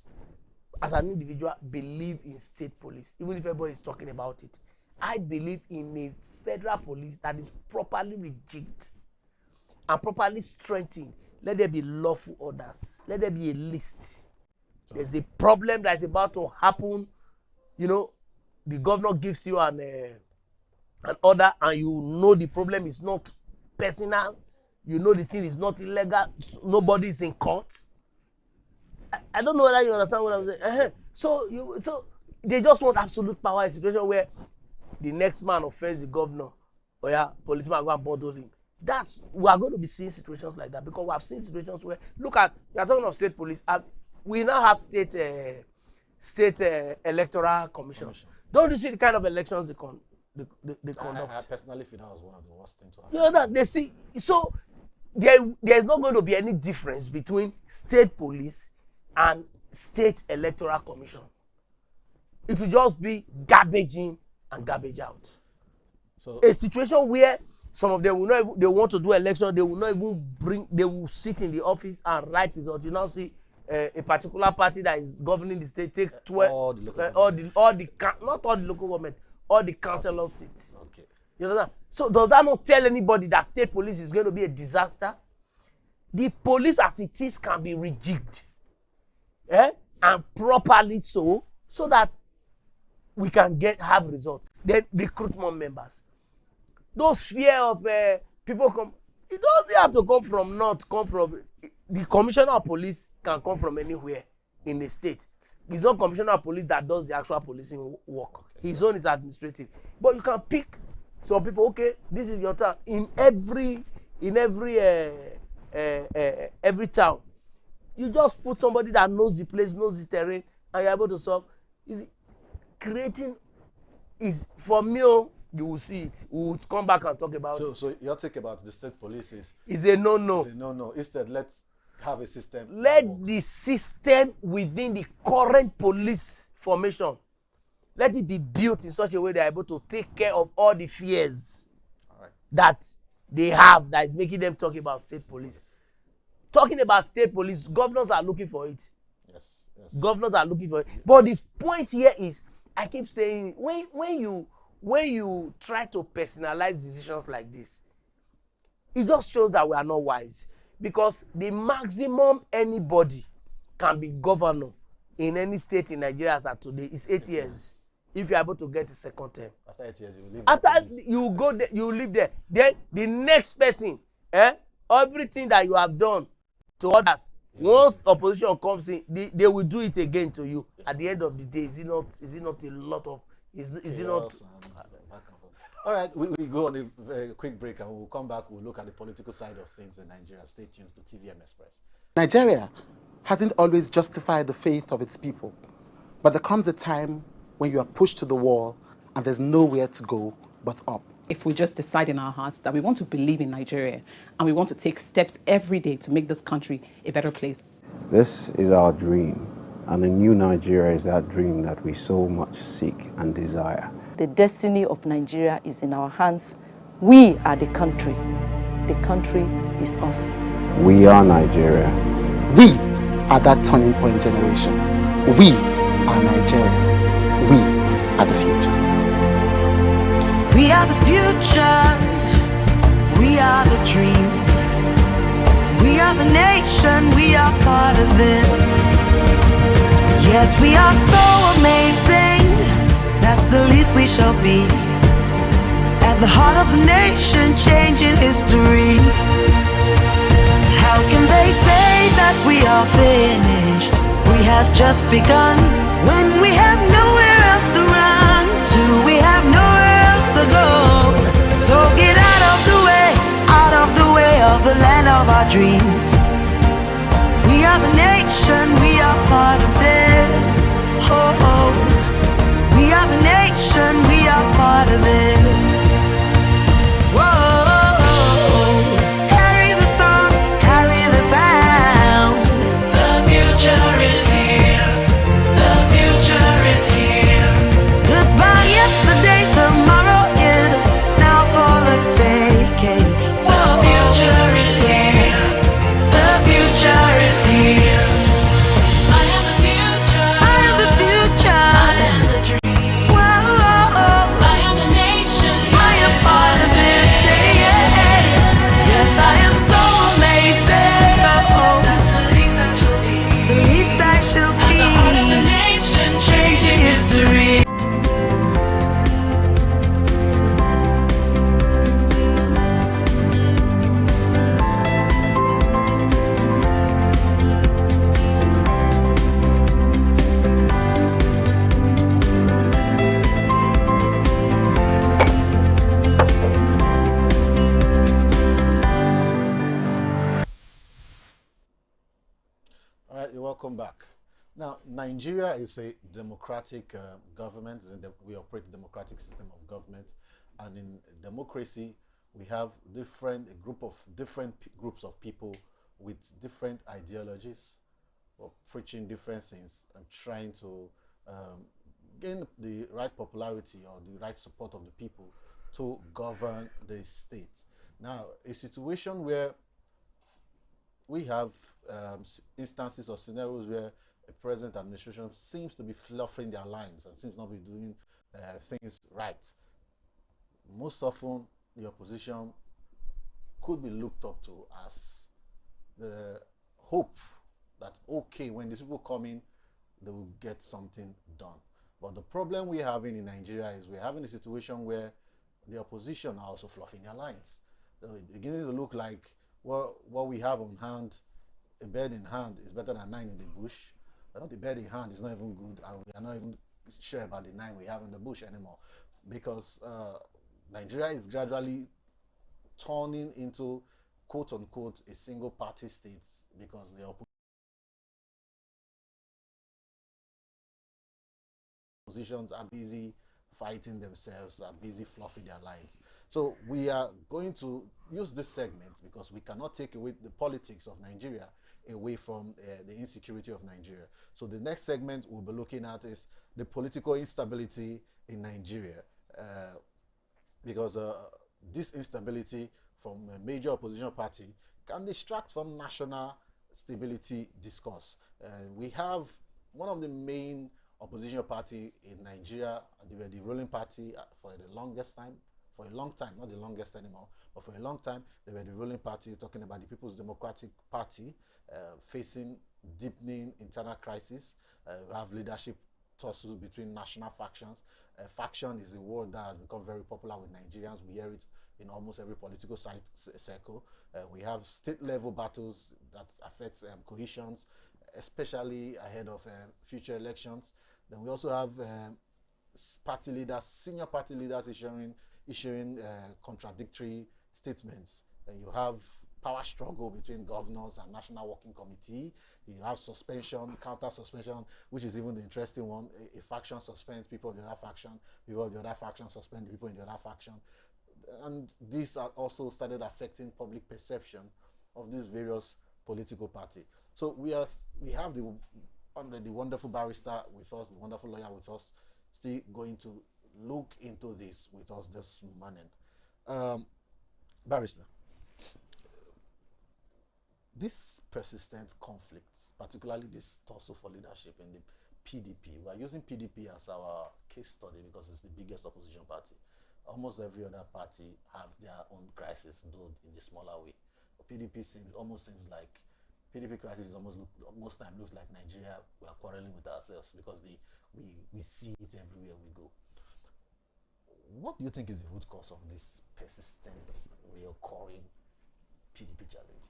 as an individual, believe in state police, even if everybody is talking about it. I believe in a federal police that is properly rejigged and properly strengthened. Let there be lawful orders. Let there be a list. There's a problem that is about to happen, the governor gives you an order, and you know the problem is not personal, you know the thing is not illegal, nobody is in court. I don't know whether you understand what I'm saying. So they just want absolute power, a situation where the next man offends the governor, or yeah, policeman go and bundle him. We are going to be seeing situations like that, because we have seen situations where, look at, you are talking of state police, we now have state electoral commission. Don't you see the kind of elections they conduct? I personally feel that was one of the worst things to happen. You know that they see, so there is not going to be any difference between state police and state electoral commission. It will just be garbage in and garbage out. So a situation where some of them will not even, they want to do election, they will not even they will sit in the office and write results. You now see a particular party that is governing the state take 12, not all the local government, all the councillor seats. Okay. You know that? So does that not tell anybody that state police is going to be a disaster? The police as it is can be rejigged, and properly so that we can have results. Then recruit more members. Those fear of people come, it doesn't have to come from north, the commissioner of police can come from anywhere in the state. It's not commissioner of police that does the actual policing work. His own is administrative. But you can pick some people, okay, this is your town. In every town, you just put somebody that knows the place, knows the terrain, and you're able to solve. Creating is, for me, you will see it. We will come back and talk about it. So your take about the state police is a no-no. It's a no-no. Instead, let's have a system. Let the system within the current police formation, let it be built in such a way they are able to take care of all the fears that they have, that is making them talk about state police. Talking about state police, governors are looking for it. Yes. Governors are looking for it. But the point here is, I keep saying, when you try to personalize decisions like this, it just shows that we are not wise. Because the maximum anybody can be governor in any state in Nigeria as of today is 8 years. If you are able to get a second term. After 8 years, you will leave. After you go there, you live there. Then the next person, everything that you have done to others, once opposition comes in, they will do it again to you. At the end of the day, is it not a lot of, is it not? All right, we go on a quick break, and we'll come back. We'll look at the political side of things in Nigeria. Stay tuned to TVM Express. Nigeria hasn't always justified the faith of its people, but there comes a time when you are pushed to the wall and there's nowhere to go but up. If we just decide in our hearts that we want to believe in Nigeria and we want to take steps every day to make this country a better place. This is our dream, and a new Nigeria is that dream that we so much seek and desire. The destiny of Nigeria is in our hands. We are the country. The country is us. We are Nigeria. We are that turning point generation. We are Nigeria. We are the future. We are the future. We are the dream. We are the nation. We are part of this. Yes, we are so amazing. That's the least we shall be. At the heart of the nation, changing history. How can they say that we are finished? We have just begun. When we have nowhere else to run to, we have nowhere else to go. So get out of the way of the land of our dreams. We are the nation, we are part of this. We are the nation, we are part of this. Whoa, carry the song, carry the sound. The future is here. The future is here. Goodbye yesterday, tomorrow is now for the taking. The future is here. The future is here. I am the future. I am the future. I am the dream. Whoa, I am the nation. right, you're welcome back. Now, Nigeria is a democratic government. We operate a democratic system of government, and in democracy, we have a group of different groups of people with different ideologies, or preaching different things and trying to gain the right popularity or the right support of the people to govern the state. Now, a situation where we have instances or scenarios where a present administration seems to be fluffing their lines and seems not be doing things right. Most often, the opposition could be looked up to as the hope that, okay, when these people come in, they will get something done. But the problem we're having in Nigeria is we're having a situation where the opposition are also fluffing their lines. So it's beginning to look like what we have on hand, a bird in hand is better than 9 in the bush. But the bird in hand is not even good, and we are not even sure about the 9 we have in the bush anymore, because Nigeria is gradually turning into, quote unquote, a single party state, because the oppositions are busy fighting themselves, are busy fluffing their lines. So we are going to use this segment because we cannot take away the politics of Nigeria away from the insecurity of Nigeria. So the next segment we'll be looking at is the political instability in Nigeria, because this instability from a major opposition party can distract from national stability discourse. We have one of the main opposition party in Nigeria, they were the ruling party for the longest time, for a long time, not the longest anymore, but for a long time, they were the ruling party, talking about the People's Democratic Party, facing deepening internal crisis. We have leadership tussles between national factions. Faction is a word that has become very popular with Nigerians. We hear it in almost every political circle. We have state-level battles that affect cohesions, especially ahead of future elections. Then we also have party leaders, senior party leaders issuing contradictory statements. Then you have power struggle between governors and National Working Committee. You have suspension, counter suspension, which is even the interesting one. A faction suspends people of the other faction, people of the other faction suspend the people in the other faction. And these are also started affecting public perception of these various political parties. So we have the wonderful barrister with us, the wonderful lawyer with us, still going to look into this with us this morning. Barrister, this persistent conflict, particularly this tussle for leadership in the PDP, we are using PDP as our case study because it's the biggest opposition party. Almost every other party have their own crisis, though in a smaller way. PDP almost seems like PDP crisis is most time looks like Nigeria. We are quarreling with ourselves because we see it everywhere we go. What do you think is the root cause of this persistent, recurring PDP challenge?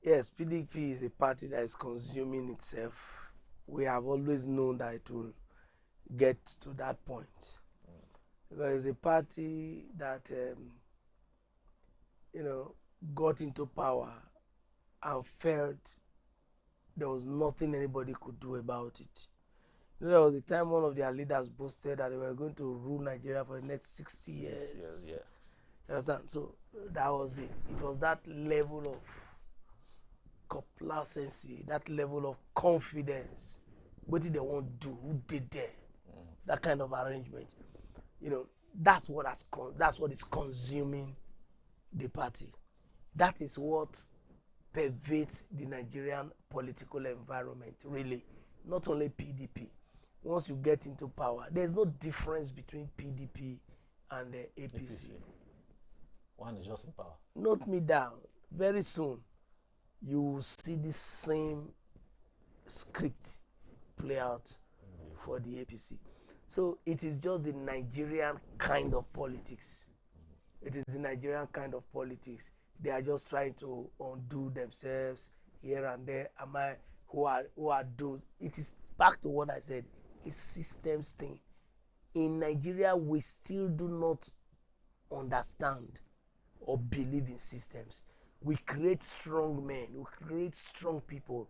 Yes, PDP is a party that is consuming itself. We have always known that it will get to that point. Because it's a party that, got into power and felt there was nothing anybody could do about it. There was a time one of their leaders boasted that they were going to rule Nigeria for the next 60 years. Yes, yeah. You understand? So that was it. It was that level of complacency, that level of confidence. What did they want to do? Who did there? That kind of arrangement. That's what is consuming the party. That is what pervades the Nigerian political environment, really. Not only PDP. Once you get into power, there's no difference between PDP and the APC. One is just in power. Note me down. Very soon, you will see the same script play out for the APC. So it is just the Nigerian kind of politics. It is the Nigerian kind of politics. They are just trying to undo themselves here and there. Who are those? It is back to what I said. It's systems thing. In Nigeria, we still do not understand or believe in systems. we create strong men, we create strong people,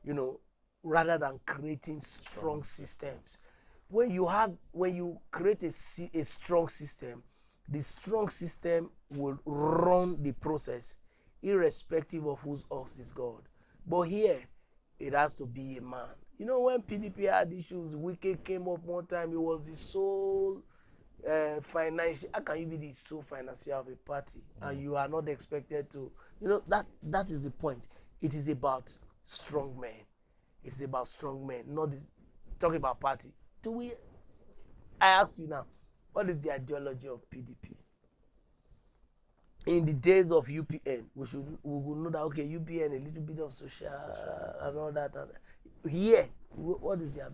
you know, rather than creating strong systems. When you create a strong system, the strong system will run the process irrespective of whose ox is God. But here, it has to be a man. You know, when PDP had issues, Wike came up one time, he was the sole financial. How can you be the sole financier of a party and you are not expected to? You know, that is the point. It is about strong men. It's about strong men, not this, talking about party. I ask you now, what is the ideology of PDP? In the days of UPN, we will know that, okay, UPN, a little bit of social and all that. And here, what is their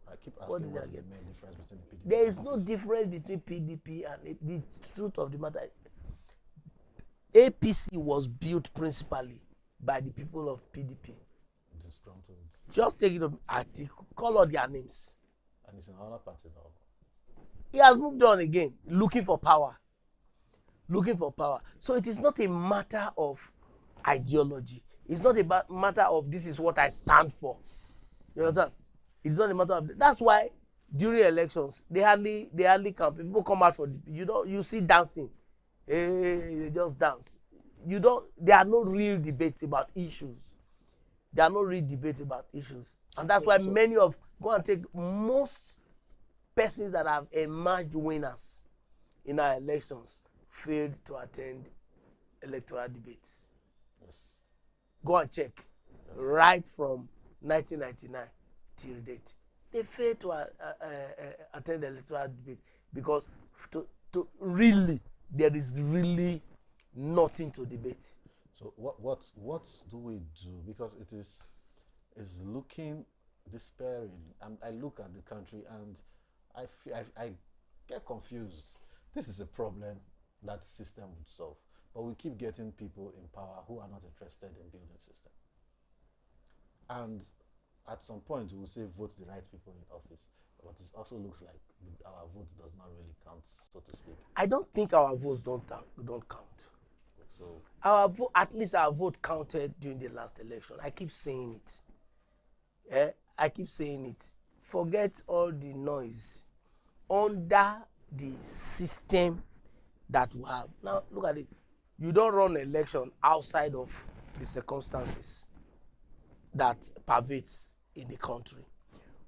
I keep asking what is the main difference between the PDP. There is no difference between PDP and the truth of the matter. APC was built principally by the people of PDP. Just take it up, call out their names. And it's another party now. He has moved on again, looking for power. Looking for power. So it is not a matter of ideology. It's not a matter of this is what I stand for. You understand? It's not a matter of. That's why during elections they hardly come. People come out for you see dancing. They just dance. There are no real debates about issues. There are no real debates about issues. And that's why many of go and take most persons that have emerged winners in our elections failed to attend electoral debates. Yes. Go and check. Yes. Right from 1999 till date, they failed to attend the electoral debate because to really there is really nothing to debate. So what do we do? Because it is looking despairing. And I look at the country and I get confused. This is a problem that the system would solve. But we keep getting people in power who are not interested in building system. And at some point we will say vote the right people in office. But it also looks like our vote does not really count, so to speak. I don't think our votes don't count. So our vote, at least our vote counted during the last election. I keep saying it. I keep saying it. Forget all the noise. Under the system that we have. Now, look at it. You don't run an election outside of the circumstances that pervades in the country.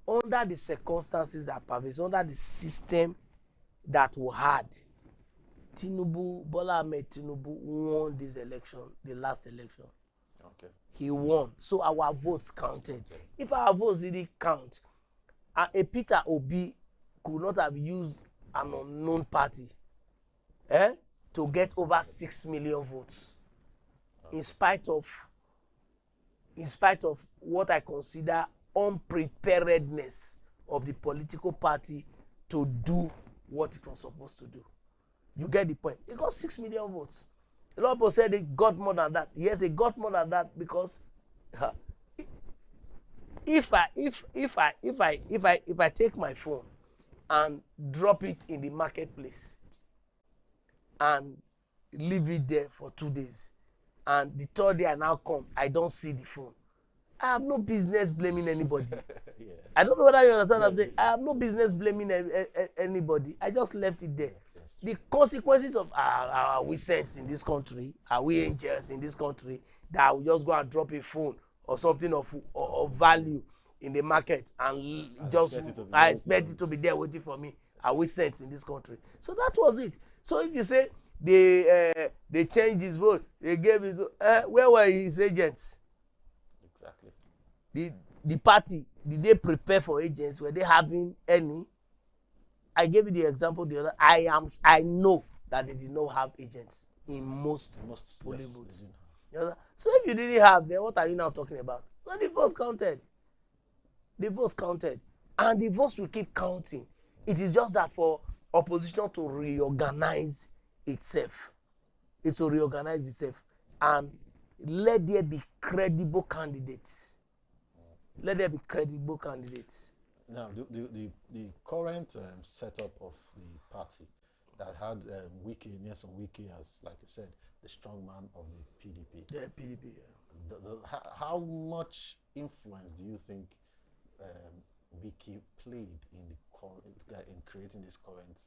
Under the circumstances that pervades, under the system that we had, Bola Ahmed Tinubu won this election, the last election. Okay. He won. So our votes counted. Okay. If our votes didn't count, a Peter Obi could not have used an unknown party to get over 6 million votes. Okay. In spite of what I consider unpreparedness of the political party to do what it was supposed to do. You get the point. It got 6 million votes. A lot of people said it got more than that. Yes, it got more than that because if I take my phone and drop it in the marketplace and leave it there for 2 days, and the third day I now come, I don't see the phone. I have no business blaming anybody. Yeah. I don't know whether you understand what I'm saying. I have no business blaming anybody. I just left it there. The consequences of are we saints in this country? Are we angels in this country that will just go and drop a phone or something of value in the market and I expect it to be there waiting for me? Are we saints in this country? So that was it. So if you say they changed his vote, they gave his where were his agents? Exactly. The party, did they prepare for agents? Were they having any? I gave you the example the other. I know that they did not have agents in most polling booths. So if you didn't have, then what are you now talking about? So the votes counted. The votes counted. And the votes will keep counting. It is just that for opposition to reorganize itself. It's to reorganize itself. And let there be credible candidates. Let there be credible candidates. Now, the current setup of the party that had Wiki, Nelson Wiki, as, like you said, the strong man of the PDP. Yeah, PDP. Yeah. How much influence do you think Wiki played in in creating this current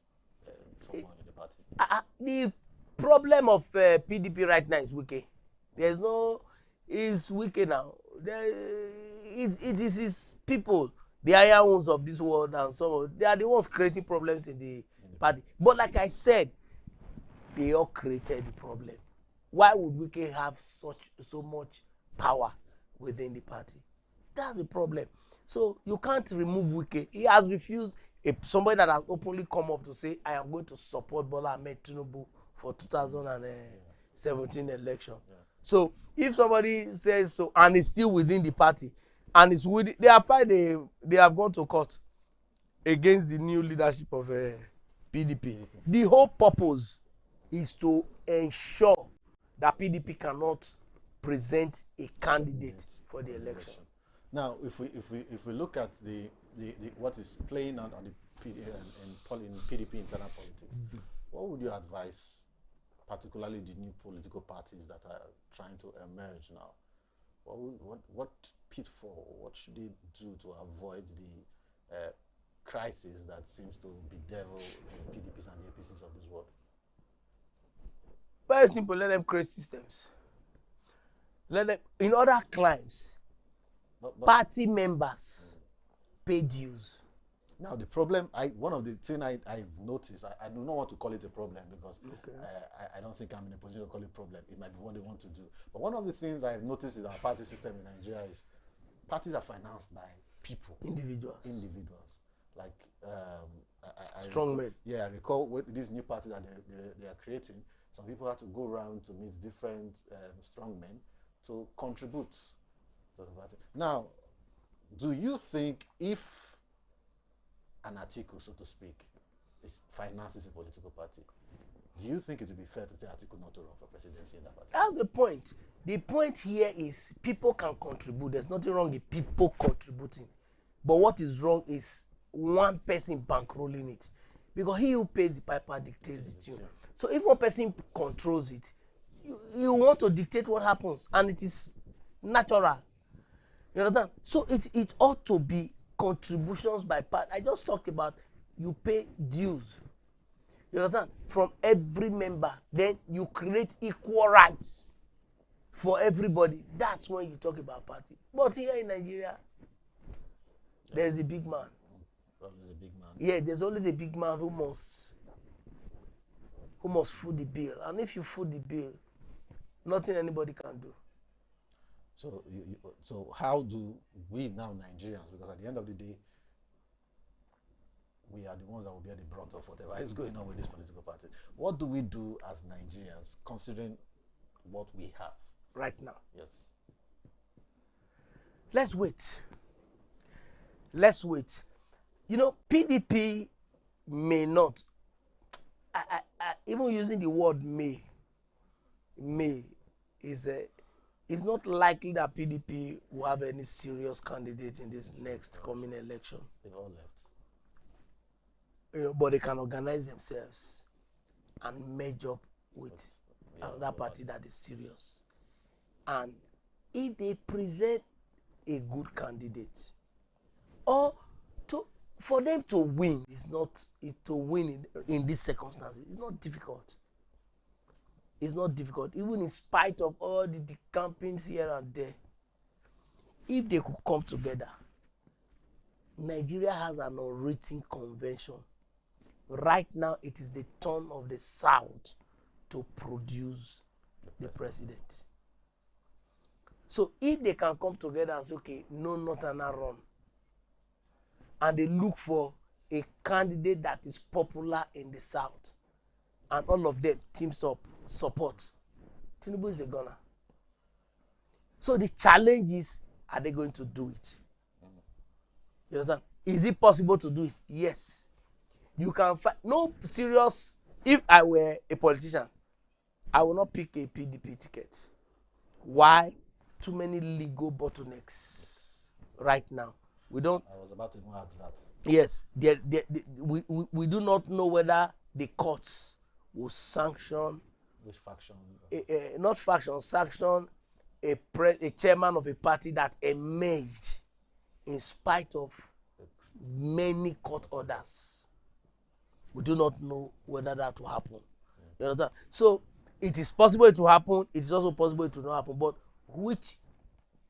turmoil in the party? The problem of PDP right now is Wiki. There's no, is Wiki now. It is his people, the iron ones of this world, and they are the ones creating problems in the party. But like I said, they all created the problem. Why would Wiki have so much power within the party? That's the problem. So you can't remove Wiki. He has refused. Somebody that has openly come up to say, I am going to support Bola Ahmed Tinubu for 2017 election. Yeah. So if somebody says so and is still within the party and is within, they have gone to court against the new leadership of PDP. The whole purpose is to ensure that PDP cannot present a candidate for the election. Now, if we look at the what is playing out on the in PDP internal politics, what would you advise, particularly the new political parties that are trying to emerge now? What pitfall, what should they do to avoid the crisis that seems to bedevil the PDPs and the APCs of this world? Very simple. Let them create systems. Let them, in other climes, party members pay dues. Now the problem, one of the things I've noticed, I do not want to call it a problem because I don't think I'm in a position to call it a problem. It might be what they want to do. But one of the things I've noticed in our party system in Nigeria is parties are financed by people. Individuals. Like strong men. Yeah, I recall with this new party that they are creating, some people have to go around to meet different strong men to contribute to the party. Now, do you think if an article, so to speak, finances a political party, do you think it would be fair to tell article not to run for presidency in that party? That's the point. The point here is people can contribute. There's nothing wrong with people contributing. But what is wrong is one person bankrolling it. Because he who pays the piper dictates the tune. So if one person controls it, you want to dictate what happens. And it is natural. You understand? So it ought to be contributions by part. I just talked about you pay dues. You understand? From every member. Then you create equal rights for everybody. That's when you talk about party. But here in Nigeria, there's a big man. Always a big man. Yeah, there's always a big man who must foot the bill. And if you foot the bill, nothing anybody can do. So, so how do we now, Nigerians, because at the end of the day, we are the ones that will bear the brunt of whatever is going on with this political party. What do we do as Nigerians, considering what we have right now? Yes. Let's wait. Let's wait. You know, PDP may not. Even using the word may is it's not likely that PDP will have any serious candidate in this next coming election. They've all left. You know, but they can organize themselves and merge up with another party that is serious. And if they present a good candidate, or for them to win, to win in these circumstances, it's not difficult. It's not difficult, even in spite of all the decampings here and there. If they could come together, Nigeria has an unwritten convention. Right now, it is the turn of the South to produce the president. So if they can come together and say, okay, no Northern run, and they look for a candidate that is popular in the South, and all of them teams up, support, Tinubu is a gunner. So the challenge is, are they going to do it? You understand? Is it possible to do it? Yes. You can find no serious. If I were a politician, I will not pick a PDP ticket. Why? Too many legal bottlenecks right now. We don't. I was about to ask that. Yes, we do not know whether the courts will sanction, Which faction? not faction, sanction a chairman of a party that emerged in spite of many court orders. We do not know whether that will happen. You understand? So it is possible it will happen. It is also possible it will not happen. But which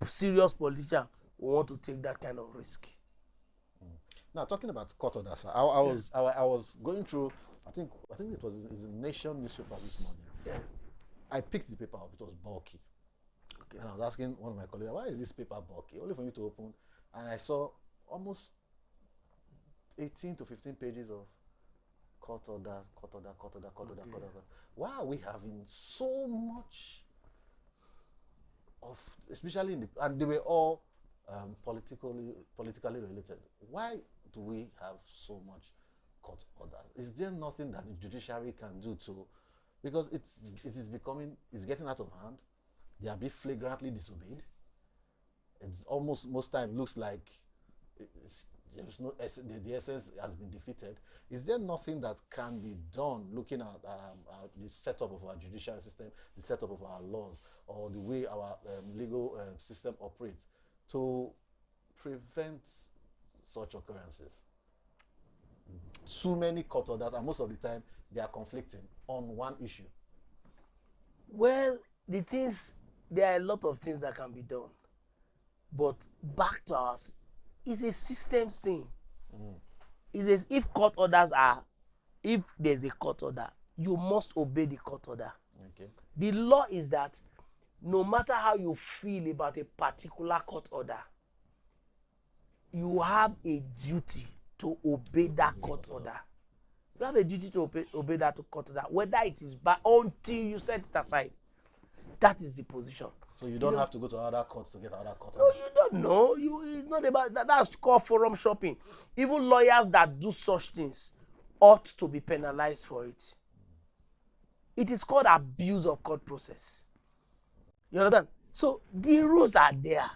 serious politician will want to take that kind of risk? Now, talking about court orders, I was going through. I think it was in the Nation newspaper this morning. Yeah. I picked the paper up. It was bulky. Okay. And I was asking one of my colleagues, "Why is this paper bulky?" Only for me to open, and I saw almost 18 to 15 pages of court order. Why are we having so much of, especially in the, and they were all politically related? Why do we have so much court orders? Is there nothing that the judiciary can do to, because it is becoming, it's getting out of hand. They are being flagrantly disobeyed. It's almost, most time looks like there's no, the essence has been defeated. Is there nothing that can be done, looking at the setup of our judicial system, the setup of our laws, or the way our legal system operates, to prevent such occurrences? Too many court orders, and most of the time they are conflicting on one issue. Well, there are a lot of things that can be done, but back to us, it's a systems thing. If court orders are, if there's a court order, you must obey the court order. Okay. The law is that no matter how you feel about a particular court order, you have a duty to obey that court order. You have a duty to obey that court order, whether it is bad, until you set it aside. That is the position. So you don't have to go to other courts to get other court No, order? you don't know. It's not about that. That's called forum shopping. Even lawyers that do such things ought to be penalized for it. It is called abuse of court process. You understand? So the rules are there.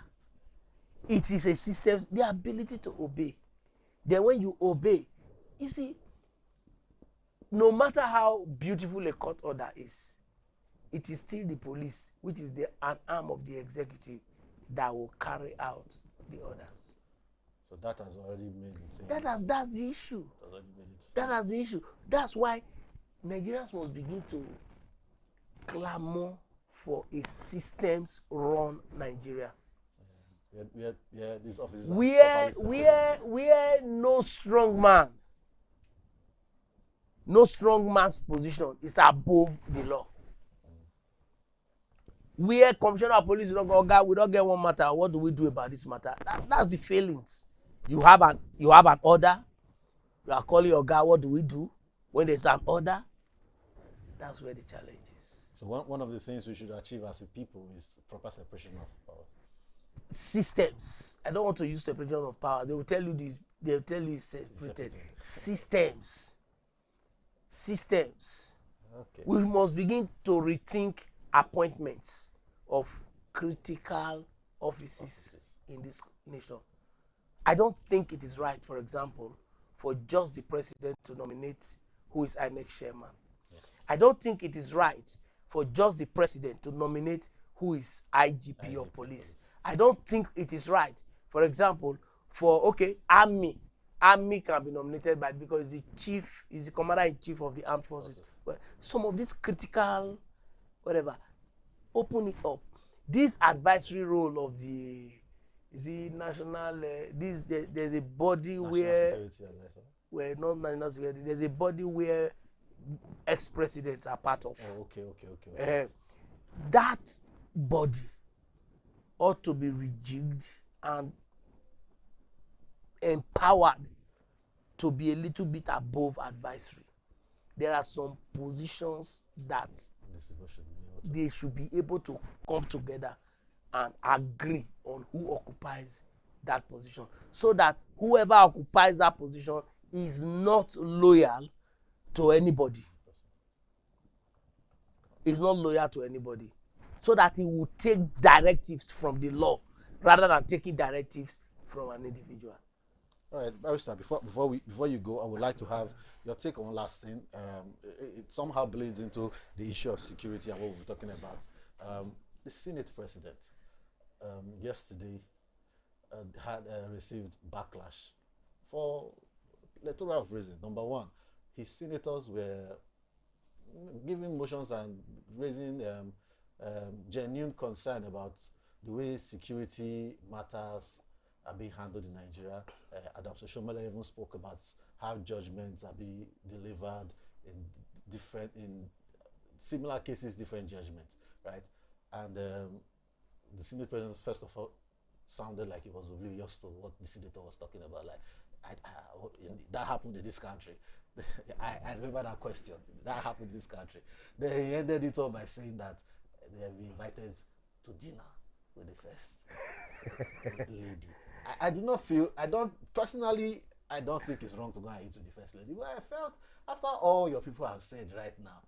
It is a system, the ability to obey. Then when you obey, you see, no matter how beautiful a court order is, it is still the police, which is an arm of the executive, that will carry out the orders. So that has already made the thing. That's the issue. That's the issue. That's why Nigerians must begin to clamor for a systems-run Nigeria. Yeah, these offices where no strong man's position is above the law. Where commissioner of police, we don't get one matter. What do we do about this matter? That's the failings. You have an order. You are calling your guy. What do we do when there's an order? That's where the challenge is. So one of the things we should achieve as a people is proper separation of power. Systems. I don't want to use separation of power. They will tell you this. They will tell you separated. Systems. Okay. We must begin to rethink appointments of critical offices in this nation. I don't think it is right, for example, for just the president to nominate who is INEC chairman. Yes. I don't think it is right for just the president to nominate who is IGP of police. I don't think it is right, for example, for army. Army can be nominated because he's the commander-in-chief of the armed forces. Well, some of these critical, whatever, open it up. This advisory role of the national, there's a body where not national security, there's a body where ex-presidents are part of. Oh, okay. That body ought to be rejigged and empowered to be a little bit above advisory. There are some positions that they should be able to come together and agree on who occupies that position, so that whoever occupies that position is not loyal to anybody. Is not loyal to anybody, so that he will take directives from the law rather than taking directives from an individual. All right, Barrister, before you go, I would like to have your take on one last thing. It somehow bleeds into the issue of security and what we're talking about. The Senate president yesterday had received backlash for a plethora of reasons. Number one, his senators were giving motions and raising genuine concern about the way security matters are being handled in Nigeria. Adam Soshomole even spoke about how judgments are being delivered in similar cases, different judgments, right? And the Senate president, first of all, sounded like he was oblivious to what the senator was talking about. Like, that happened in this country. I remember that question. That happened in this country. Then he ended it all by saying that they have been invited to dinner with the first lady. I do not feel, I don't think it's wrong to go and eat with the first lady. But I felt after all your people have said right now,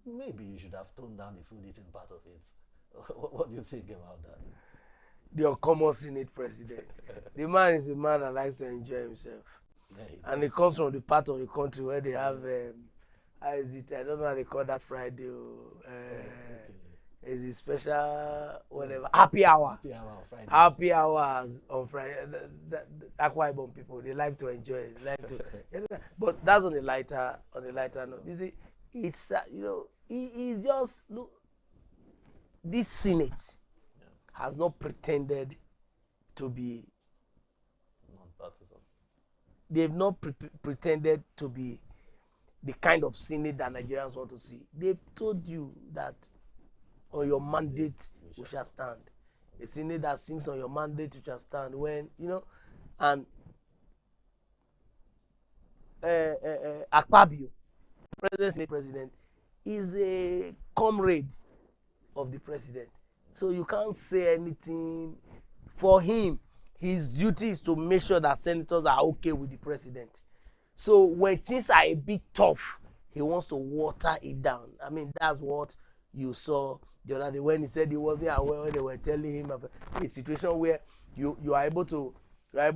maybe you should have toned down the food eating part of it. What do you think about that? The uncommon Senate president. The man is a man that likes to enjoy himself. Yeah, and it comes from the part of the country where they have, how is it? I don't know how they call that Friday. Is it special, whatever, happy hour. Happy hour on Friday. Happy hours on Friday. Akwa Ibom people, they like to enjoy it. They like to, but that's on the lighter note. You see, it's he's just look. This Senate has not pretended to be non-partisan. They've not pretended to be the kind of Senate that Nigerians want to see. They've told you that on your mandate we shall stand. A Senate that sings on your mandate we shall stand. When and Akpabio, Senate president, is a comrade of the president. So you can't say anything for him. His duty is to make sure that senators are okay with the president. So when things are a bit tough, he wants to water it down. I mean, that's what you saw the other day when he said he wasn't aware when they were telling him about a situation where you are able to James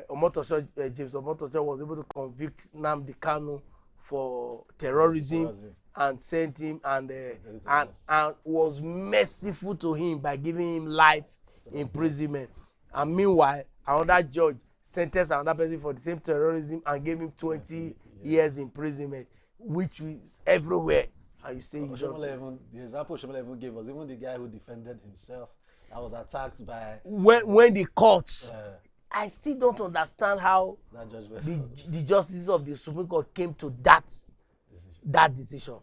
Omotosho was able to convict Nnamdi Kanu for terrorism. And sent him and was merciful to him by giving him life imprisonment. And meanwhile, another judge sentenced another person for the same terrorism and gave him 20 years imprisonment, which is everywhere. And you say the example Shomole even gave was even the guy who defended himself that was attacked by when the courts. I still don't understand how the justices of the Supreme Court came to that decision.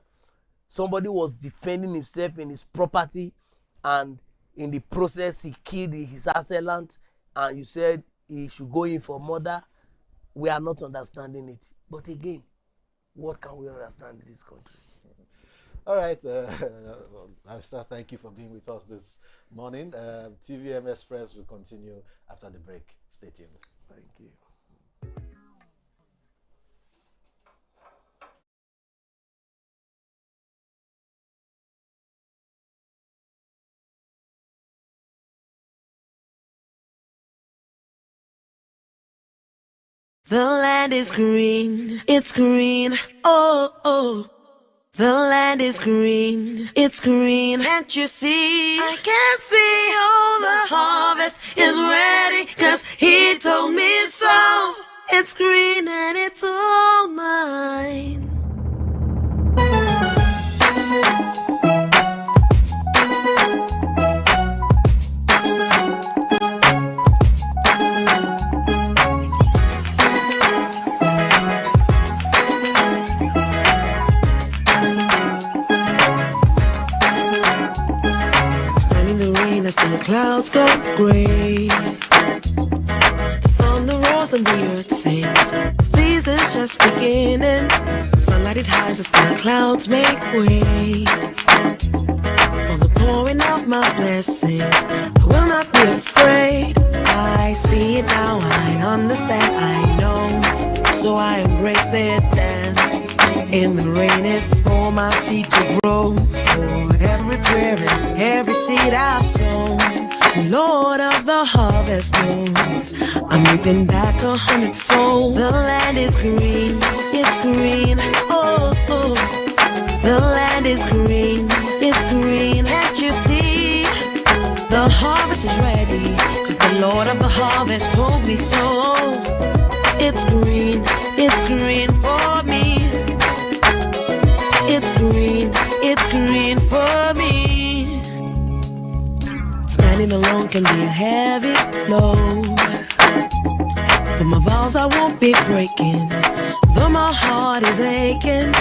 Somebody was defending himself in his property, and in the process he killed his assailant, and you said he should go in for murder. We are not understanding it. But again, what can we understand in this country? All right, Barrister, thank you for being with us this morning. TVM Express will continue after the break. Stay tuned. Thank you. The land is green, it's green, oh, oh. The land is green, it's green, can't you see? I can see all the harvest is ready, 'cause he told me so. It's green and it's all mine. As the clouds go gray, the thunder roars and the earth sings. The season's just beginning. The sunlight it hides as the clouds make way for the pouring of my blessings. I will not be afraid. I see it now, I understand, I know. So I embrace it, dance in the rain. It's for my seed to grow. For every prayer and every seed I've sown, Lord of the harvest knows I'm reaping back 100-fold. The land is green, it's green, oh, oh. The land is green, it's green. Can't you see? The harvest is ready, 'cause the Lord of the harvest told me so. It's green for me. It's green for me. Standing alone can be a heavy load, but my vows I won't be breaking. Though my heart is aching,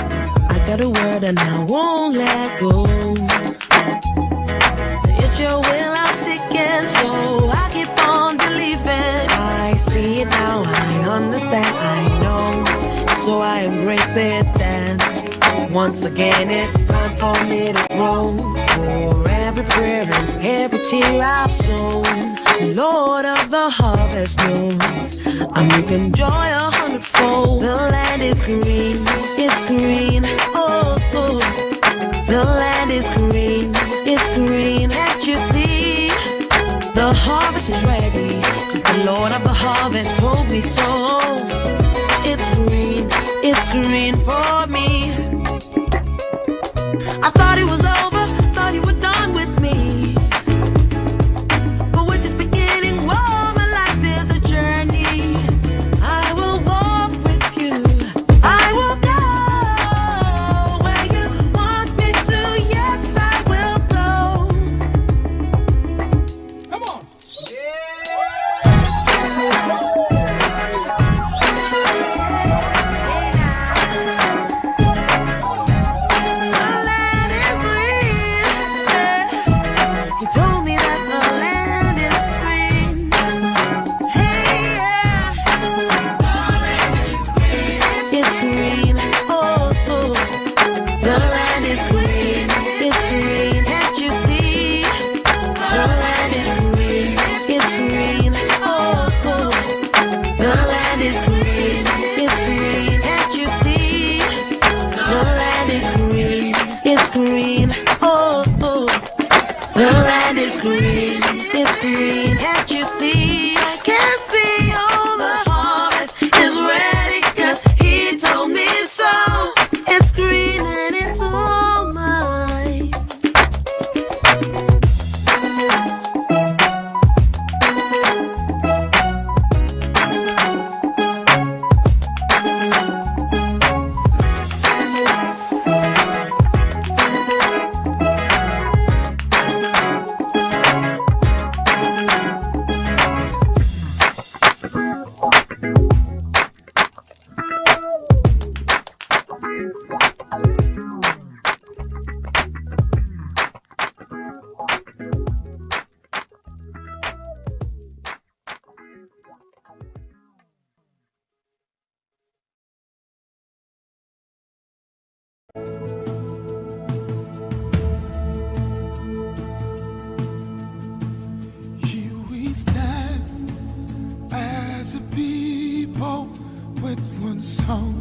I got a word and I won't let go. It's your will I'm seeking, so I keep on believing. I see it now, I understand, I know, so I embrace it, dance. Once again it's time for me to grow. For every prayer and every tear I've sown, Lord of the harvest knows I'm reaping joy 100-fold. The land is green, it's green, oh, oh. The land is green, it's green. Can't you see? The harvest is ready, 'cause the Lord of the harvest told me so. It's green for me. I thought it was over, thought you were done with me, but we're just beginning. Whoa, my life is a journey. I will walk with you, I will go where you want me to. Yes, I will go. Come on. You told me that the land is green. Hey, yeah. The land is green. It's green, oh, oh. The land is green, it's green. Can't you see? The land is green, it's green, oh, oh. The land is green, it's green. Can't you see? The land is green, it's green, oh, oh. The land is green, it's green. Can't you see? I can see all the harvest is ready, 'cause he told me so. It's green and it's all mine. Here we stand as a people with one song,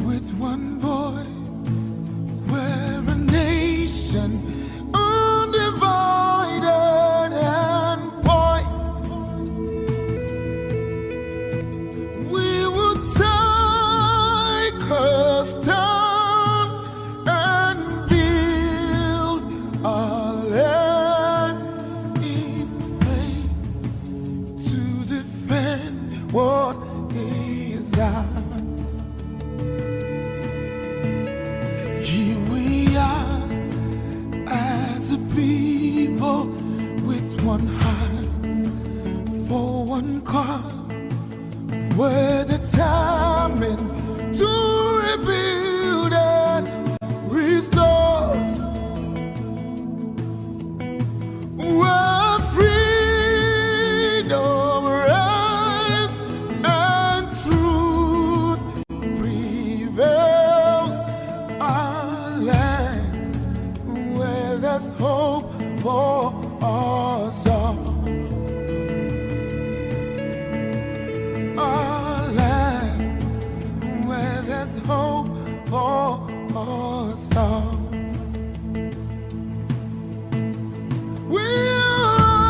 with one voice. We're a nation undivided and poised. We will take a stand and build our land in faith to defend what is ours. Here we are as a people with one heart for one cause. We're determined to rebuild and restore. Where freedom reigns and truth prevails. Our land where there's hope for us all. Our land where there's hope for us all. We are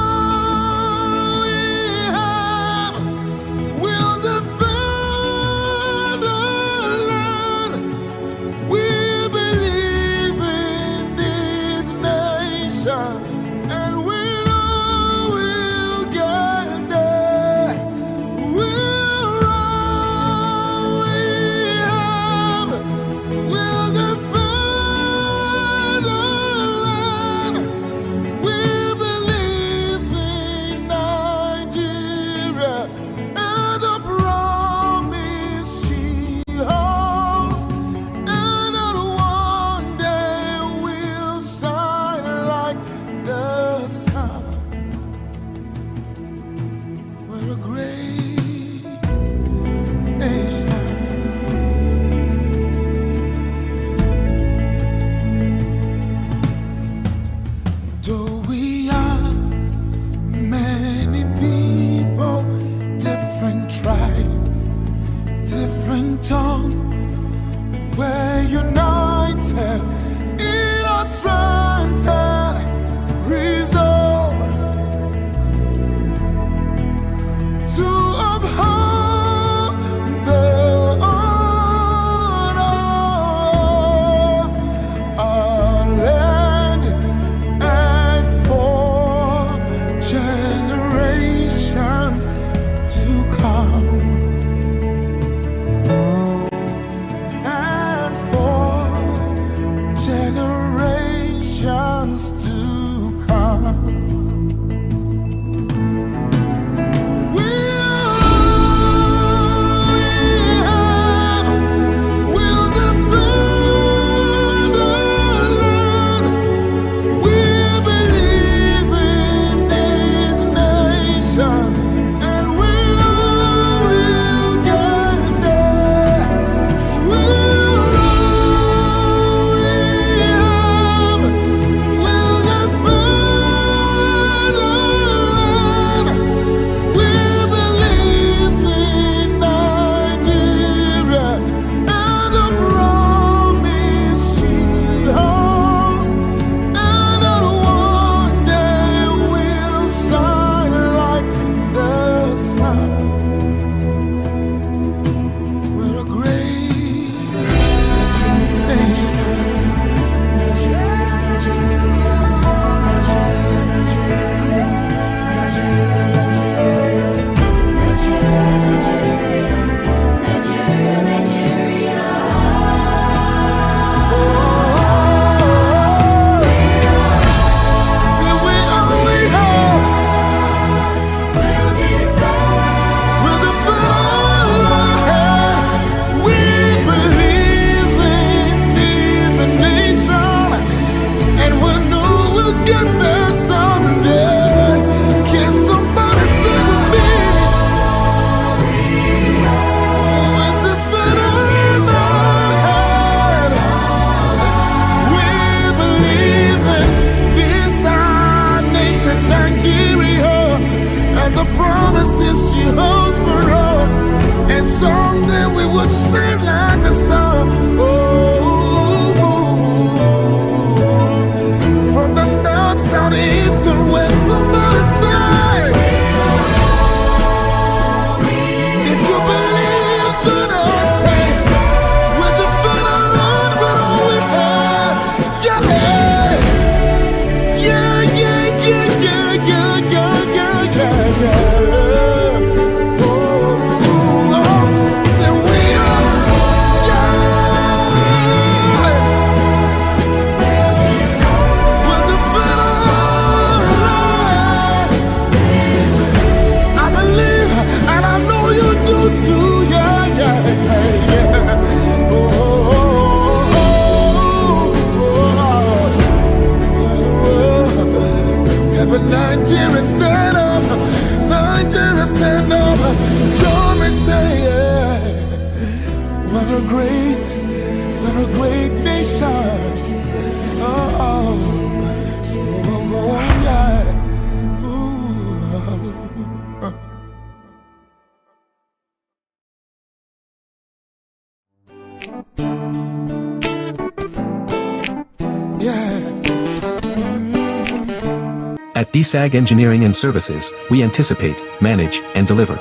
At DSAG Engineering and Services, we anticipate, manage, and deliver.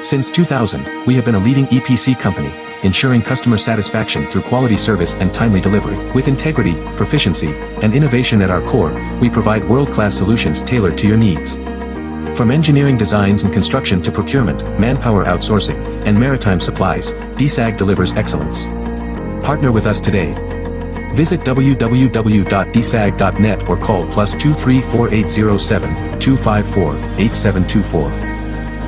Since 2000, we have been a leading EPC company, ensuring customer satisfaction through quality service and timely delivery. With integrity, proficiency, and innovation at our core, we provide world-class solutions tailored to your needs. From engineering designs and construction to procurement, manpower outsourcing, and maritime supplies, DSAG delivers excellence. Partner with us today. Visit www.dsag.net or call +23 4807 254 8724.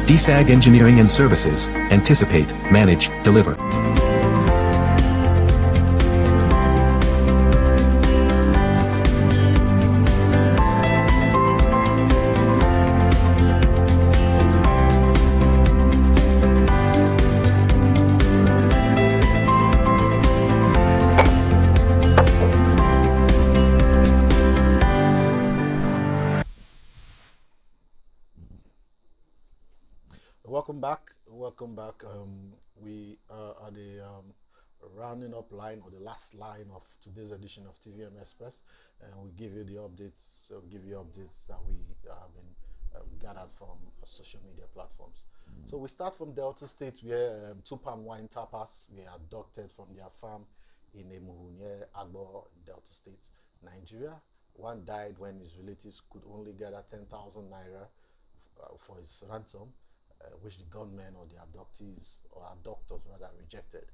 DSAG Engineering and Services, anticipate, manage, deliver. Welcome back. We are at the rounding up line, or the last line of today's edition of TVM Express, and we give you the updates. Give you updates that we have been gathered from social media platforms. So we start from Delta State, where two palm wine tappers were abducted from their farm in Emuhu near Agbo, Delta State, Nigeria. One died when his relatives could only gather 10,000 naira for his ransom, which the gunmen or the abductees, or abductors rather, rejected.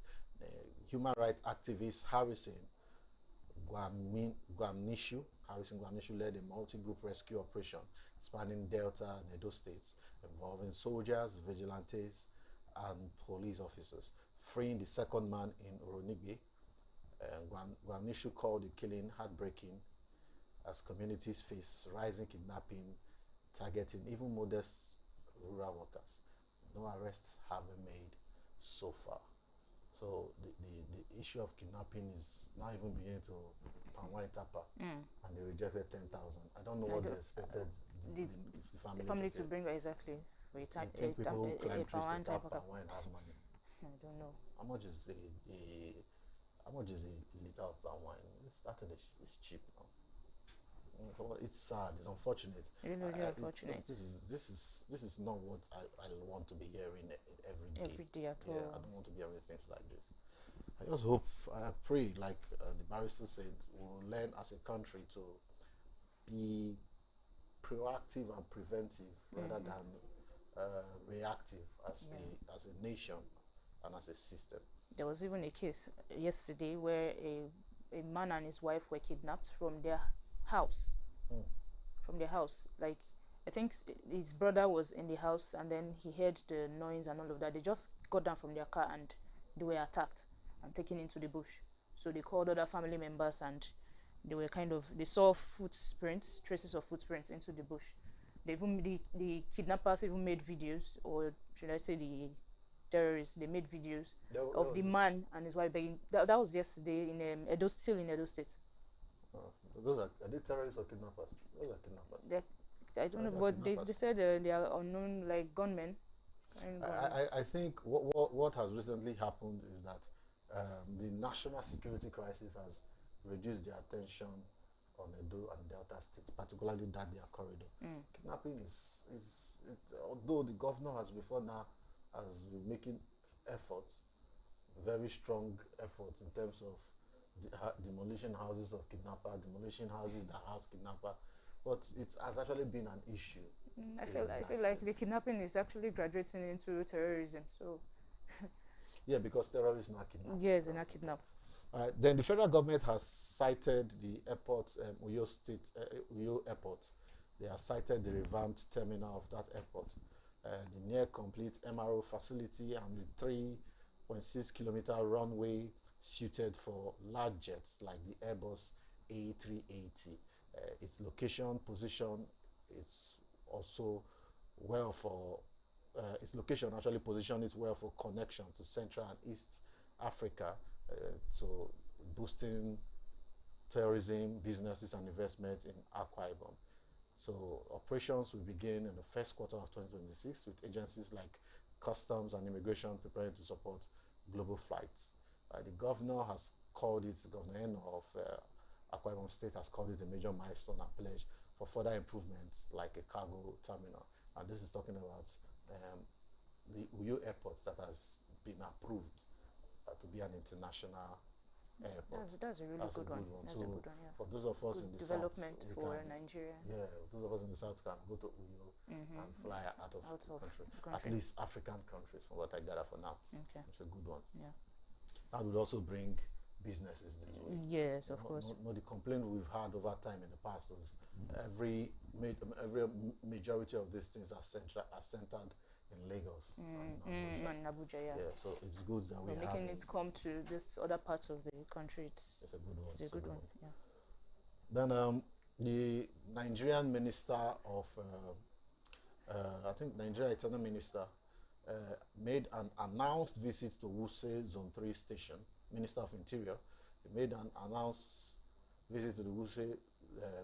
Human rights activist Harrison Gwamnishu led a multi-group rescue operation spanning Delta and Edo states, involving soldiers, vigilantes, and police officers, freeing the second man in Oronigbe. Gwamnishu called the killing heartbreaking, as communities face rising kidnapping, targeting even modest rural workers. No arrests have been made so far. So the issue of kidnapping is now even beginning to white tapper, and they rejected 10,000. I don't know what they expected the family to bring exactly. I think people climb trees to tap and wine have money. I don't know. How much is a liter of palm wine? It's cheap now. It's sad. It's unfortunate. Really unfortunate. This is not what I want to be hearing every day at all. I don't want to be hearing things like this. I just hope, I pray, like the barrister said, we'll learn as a country to be proactive and preventive rather than reactive as a nation and as a system. There was even a case yesterday where a man and his wife were kidnapped from their house. Like, I think his brother was in the house, and then he heard the noise and all of that. They just got down from their car and they were attacked and taken into the bush. So they called other family members, and they saw footprints, traces of footprints into the bush. The kidnappers even made videos, or should I say the terrorists, they made videos of the man and his wife begging. That was yesterday in Edo State. Are they terrorists or kidnappers? Those are kidnappers. I don't know, but they said they are unknown, like gunmen. I think what has recently happened is that the national security crisis has reduced the attention on Edo and Delta states, particularly that their corridor. Kidnapping is although the governor has before now has been making efforts, very strong efforts in terms of demolition houses of kidnapper, demolition houses that house kidnapper, but it has actually been an issue. I feel like the kidnapping is actually graduating into terrorism. So yeah, because terrorists are kidnapped. Yes, they're not kidnapped. All right. Then the federal government has cited the airport, Uyo Airport. They have cited the revamped terminal of that airport, the near complete MRO facility, and the 3.6 kilometer runway suited for large jets like the Airbus A380. Its location position is also well for its location actually positioned it well for connections to Central and East Africa, so boosting tourism, businesses, and investment in Akwa Ibom. So operations will begin in the first quarter of 2026 with agencies like Customs and Immigration preparing to support global flights. The governor has called it, Governor Eno of Akwa Ibom State has called it a major milestone and pledge for further improvements like a cargo terminal. And this is talking about the Uyo airport that has been approved to be an international airport. That's a really good one. That's a good one, yeah. For those of us in the south, for Nigeria. Yeah, those of us in the south can go to Uyo and fly out of the country. At least African countries, from what I gather for now. Okay. It's a good one. Yeah. That would also bring businesses this way. Yes, of course. No, the complaint we've had over time in the past is every majority of these things are centered in Lagos and Abuja. Yeah. So it's good that we're making it come to this other parts of the country. It's a good one. It's a good one. Yeah. Then the Nigerian Minister of I think Nigeria Internal Minister made an announced visit to Wuse Zone 3 station. Minister of Interior, he made an announced visit to the Wuse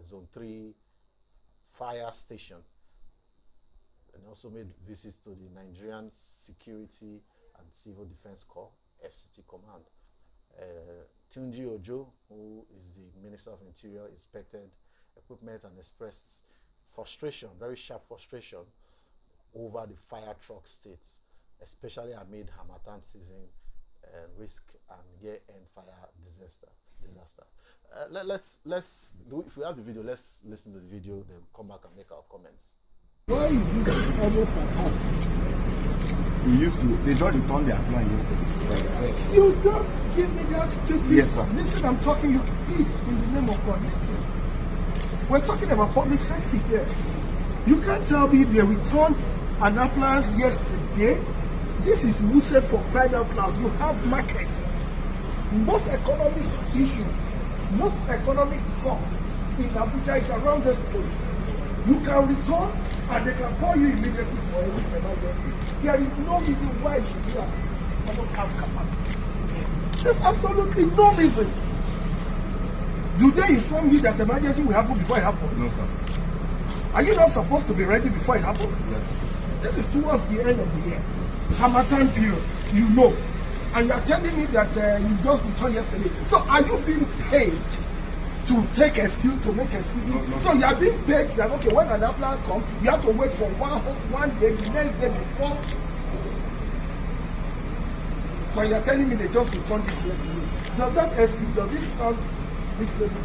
Zone 3 fire station, and also made visits to the Nigerian Security and Civil Defense Corps, FCT Command. Tunji Ojo, who is the Minister of Interior, inspected equipment and expressed frustration, very sharp frustration, over the fire truck states, especially amid Harmattan season risk and year-end fire disaster. Let's do. If we have the video, let's listen to the video, then come back and make our comments. Why is this almost like us? We used to. They don't return their plan yesterday. You don't give me that stupid. Yes, sir. Listen, I'm talking you. Please, in the name of God, listen. We're talking about public safety here. You can't tell me they returned an appliance yesterday. This is Wuse for crying out loud. You have markets. Most economic issues, most economic cost in Abuja is around this place. You can return and they can call you immediately for a week emergency. There is no reason why you should do that. I don't have capacity. There's absolutely no reason. Do they inform you that emergency will happen before it happens? No, sir. Are you not supposed to be ready before it happens? Yes, sir. This is towards the end of the year. Harmattan period, you know. And you're telling me that you just returned yesterday. So are you being paid to take excuse, to make excuses? No, so you are being paid that, okay, when an applicant comes, you have to wait for one day, the next day before. So you're telling me they just returned it yesterday. Does that excuse, does this sound reasonable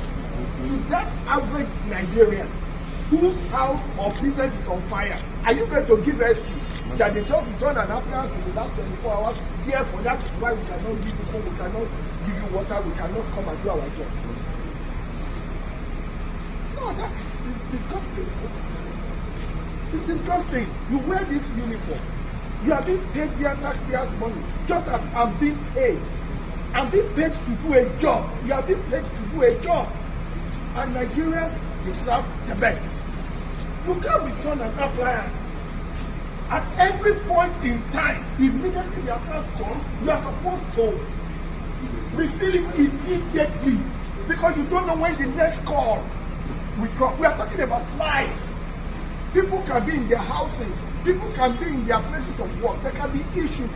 to that average Nigerian whose house or business is on fire? Are you going to give excuse that they just returned an appliance in the last 24 hours? Therefore, that is why we cannot give you food, we cannot give you water, we cannot come and do our job. No, that's disgusting. It's disgusting. You wear this uniform. You are being paid via taxpayers' money, just as I'm being paid. I'm being paid to do a job. You are being paid to do a job. And Nigerians deserve the best. You can't return an appliance. At every point in time, immediately the appliance comes, you are supposed to refill it immediately because you don't know when the next call will come. We are talking about lives. People can be in their houses. People can be in their places of work. There can be issues.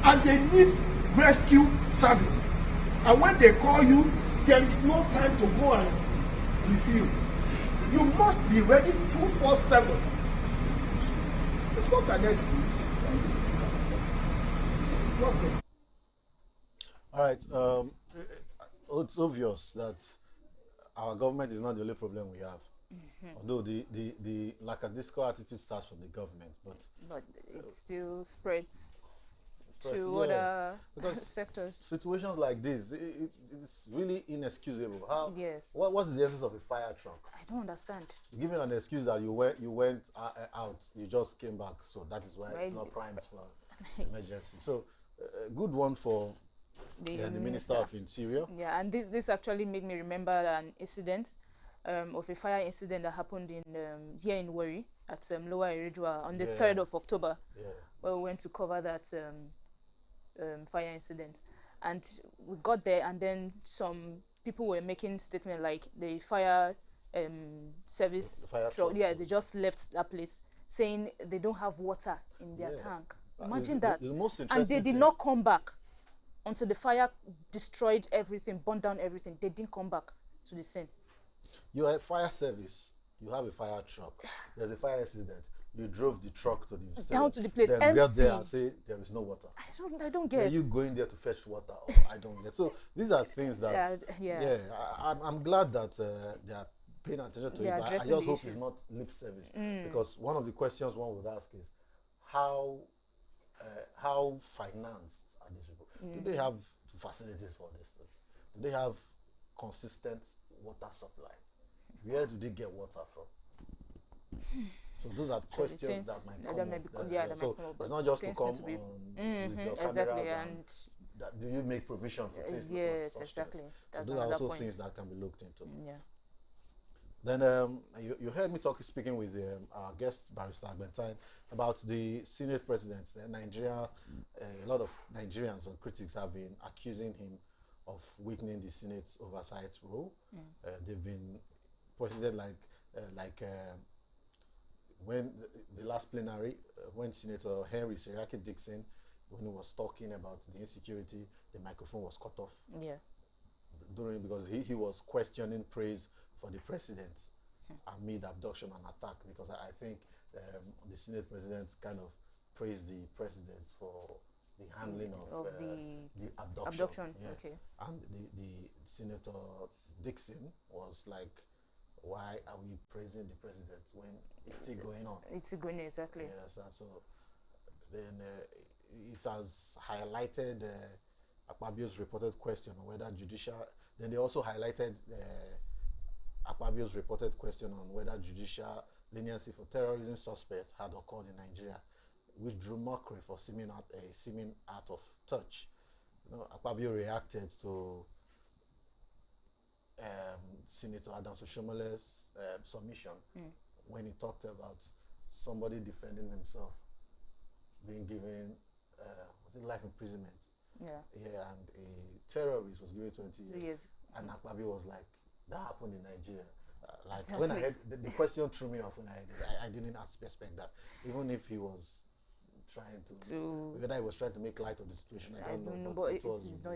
And they need rescue service. And when they call you, there is no time to go and refill. You must be ready 24/7. It's not an excuse. All right. It's obvious that our government is not the only problem we have. Although the lackadaisical attitude starts from the government, but it still spreads to other sectors. Situations like this, it's really inexcusable. How? Yes. What's the essence of a fire truck? I don't understand. Giving an excuse that you went out, you just came back, so that is why it's not primed for emergency. So, good one for the Minister of Interior. Yeah, and this actually made me remember an incident of a fire incident that happened in here in Warri at Lower Iridua on the 3rd of October, where we went to cover that fire incident. And we got there, and then some people were making statements like the fire service truck, they just left that place saying they don't have water in their tank. Imagine that. And they did not come back until the fire destroyed everything, burned down everything. They didn't come back to the scene. You're a fire service. You have a fire truck. There's a fire incident. You drove the truck to the Down to the place, then empty. get there and say there is no water. I don't get. Are you going there to fetch water? Oh, I don't get. So these are things that I'm glad that they are paying attention to it. But I just hope it's not lip service, because one of the questions one would ask is how financed are these people? Do they have facilities for this stuff? Do they have consistent water supply? Where do they get water from? So those are questions that might come up. So it's not just to come on with your cameras and that, do you make provision for things? Yes, exactly. That's so those are also things that can be looked into. Yeah. Then you heard me speaking with our guest barrister Bentine about the Senate president. Nigeria, a lot of Nigerians and critics have been accusing him of weakening the Senate's oversight role. They've been president like when the last plenary, when Senator Henry Seriake Dixon, when he was talking about the insecurity, the microphone was cut off. Yeah. Because he was questioning praise for the president amid abduction and attack, because I think the Senate president kind of praised the president for the handling of the abduction. Yeah. Okay. And the Senator Dixon was like, why are we praising the president when it's still going on? It's still going, exactly. Yes, and so then it has highlighted Akpabio's reported question on whether judicial. Then they also highlighted Akpabio's reported question on whether judicial leniency for terrorism suspects had occurred in Nigeria, which drew mockery for seeming out of touch. Akpabio reacted to Senator Adams Oshomale's submission when he talked about somebody defending himself being given life imprisonment. Yeah. Yeah, and a terrorist was given 20 years. 2 years. And Akpabio was like, that happened in Nigeria. Exactly. When I heard the question threw me off when I heard it. I didn't expect that. Even if he was trying to whether he was trying to make light of the situation, I don't know. But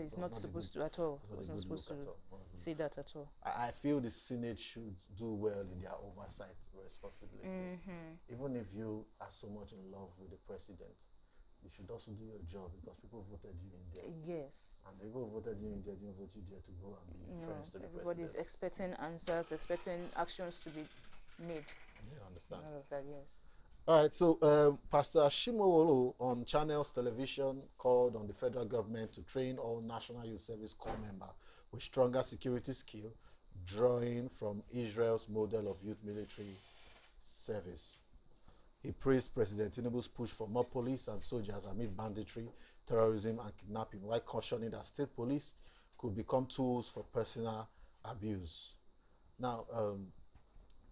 it's not supposed to at all. It's not supposed to say that at all. I feel the Senate should do well in their oversight responsibility. Even if you are so much in love with the president, you should also do your job, because people voted you in there. Yes. And the people who voted you in there didn't vote you there to go and be friends to the president. Everybody's expecting answers, expecting actions to be made. Yeah, I understand. All of that, yes. All right, so Pastor Ashimowolo on Channels Television called on the federal government to train all National Youth Service Corps members with stronger security skill, drawing from Israel's model of youth military service. He praised President Tinubu's push for more police and soldiers amid banditry, terrorism, and kidnapping, while cautioning that state police could become tools for personal abuse. Now,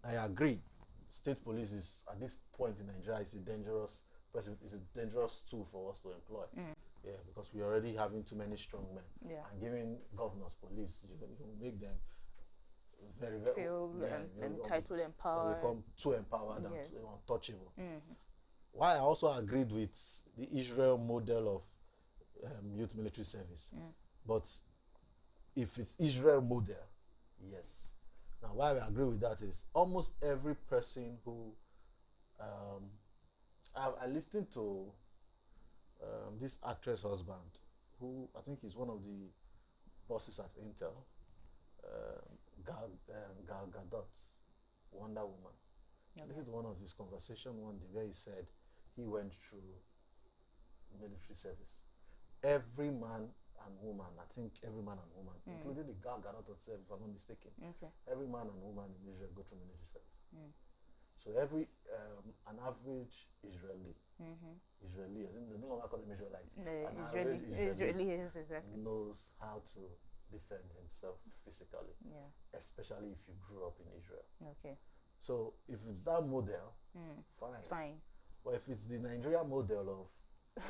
I agree. State police is, at this point in Nigeria, is a dangerous tool for us to employ. Yeah, because we're already having too many strong men. Yeah. And giving governors police, you make them very feel entitled, empowered. They become too empowered and too untouchable. Why I also agreed with the Israel model of youth military service. But if it's Israel model, yes. Now, why I agree with that is almost every person who I listened to this actress husband, who I think is one of the bosses at Intel, Gal Gadot, Wonder Woman. Okay. This is one of his conversation one day where he said he went through military service. Every man and woman, I think every man and woman, including the Gal Gadot herself, if I'm not mistaken, every man and woman in Israel go through military service. So every an average Israeli, I think they no longer call them Israelites. Israeli is exactly knows how to defend himself physically, especially if you grew up in Israel. Okay. So if it's that model, fine. But if it's the Nigeria model of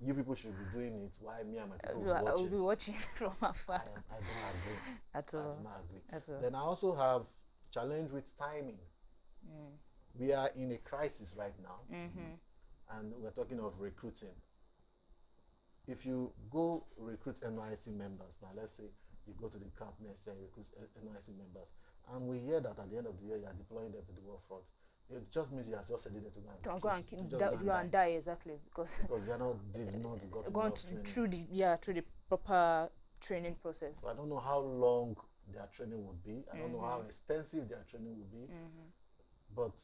you people should be doing it, why me and my people will be watching? I will be watching from afar. I don't agree. At all. I do not agree. At all. Then I also have challenge with timing. We are in a crisis right now, and we're talking of recruiting. If you go recruit NYC members now, let's say you go to the camp next year, you recruit NYC members. And we hear that at the end of the year, you are deploying them to the war front. It just means you have just said it to go and die exactly because they've not got gone through the proper training process. So I don't know how long their training would be. I don't know how extensive their training would be, but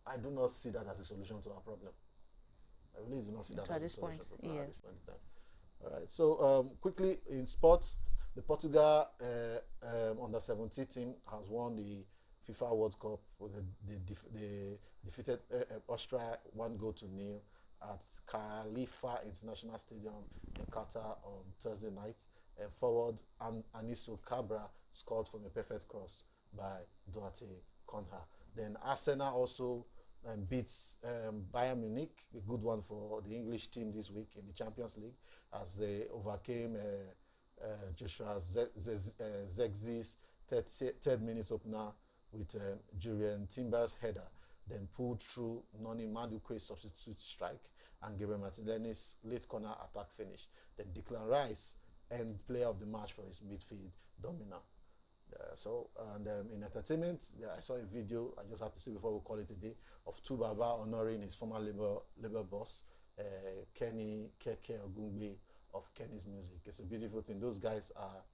I do not see that as a solution to our problem. I really do not see that as a solution to our problem at this point in time. All right. So quickly in sports, the Portugal under 17 team has won the FIFA World Cup. They defeated Austria 1-0 at Khalifa International Stadium in Qatar on Thursday night. Forward Anisu Cabra scored from a perfect cross by Duarte Conha. Then Arsenal also beats Bayern Munich, a good one for the English team this week in the Champions League, as they overcame Joshua Zex's third minute opener with Julian Timber's header, then pulled through Noni Maduekwe's substitute strike and Gabriel Martinelli's late corner attack finish. Then Declan Rice and player of the match for his midfield domina. In entertainment, I saw a video, I just have to say before we call it a day, of Tubaba honoring his former labor boss, Kenny Keke Ogungbe of Kenny's Music. It's a beautiful thing. Those guys are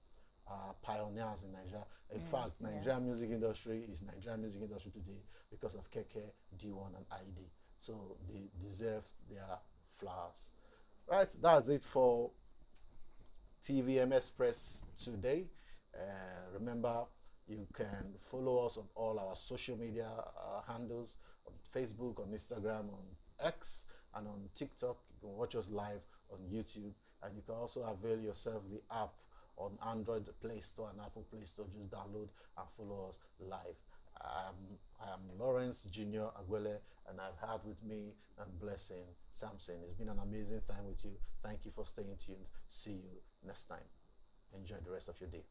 pioneers in Nigeria. In fact, Nigerian music industry is Nigerian music industry today because of Keke, D1 and ID. So they deserve their flowers. Right, that's it for TVM Express today. Remember, you can follow us on all our social media handles, on Facebook, on Instagram, on X, and on TikTok. You can watch us live on YouTube, and you can also avail yourself the app on Android Play Store and Apple Play Store. Just download and follow us live. I am Lawrence Junior Aguele, and I've had with me and Blessing Samson. It's been an amazing time with you. Thank you for staying tuned. See you next time. Enjoy the rest of your day.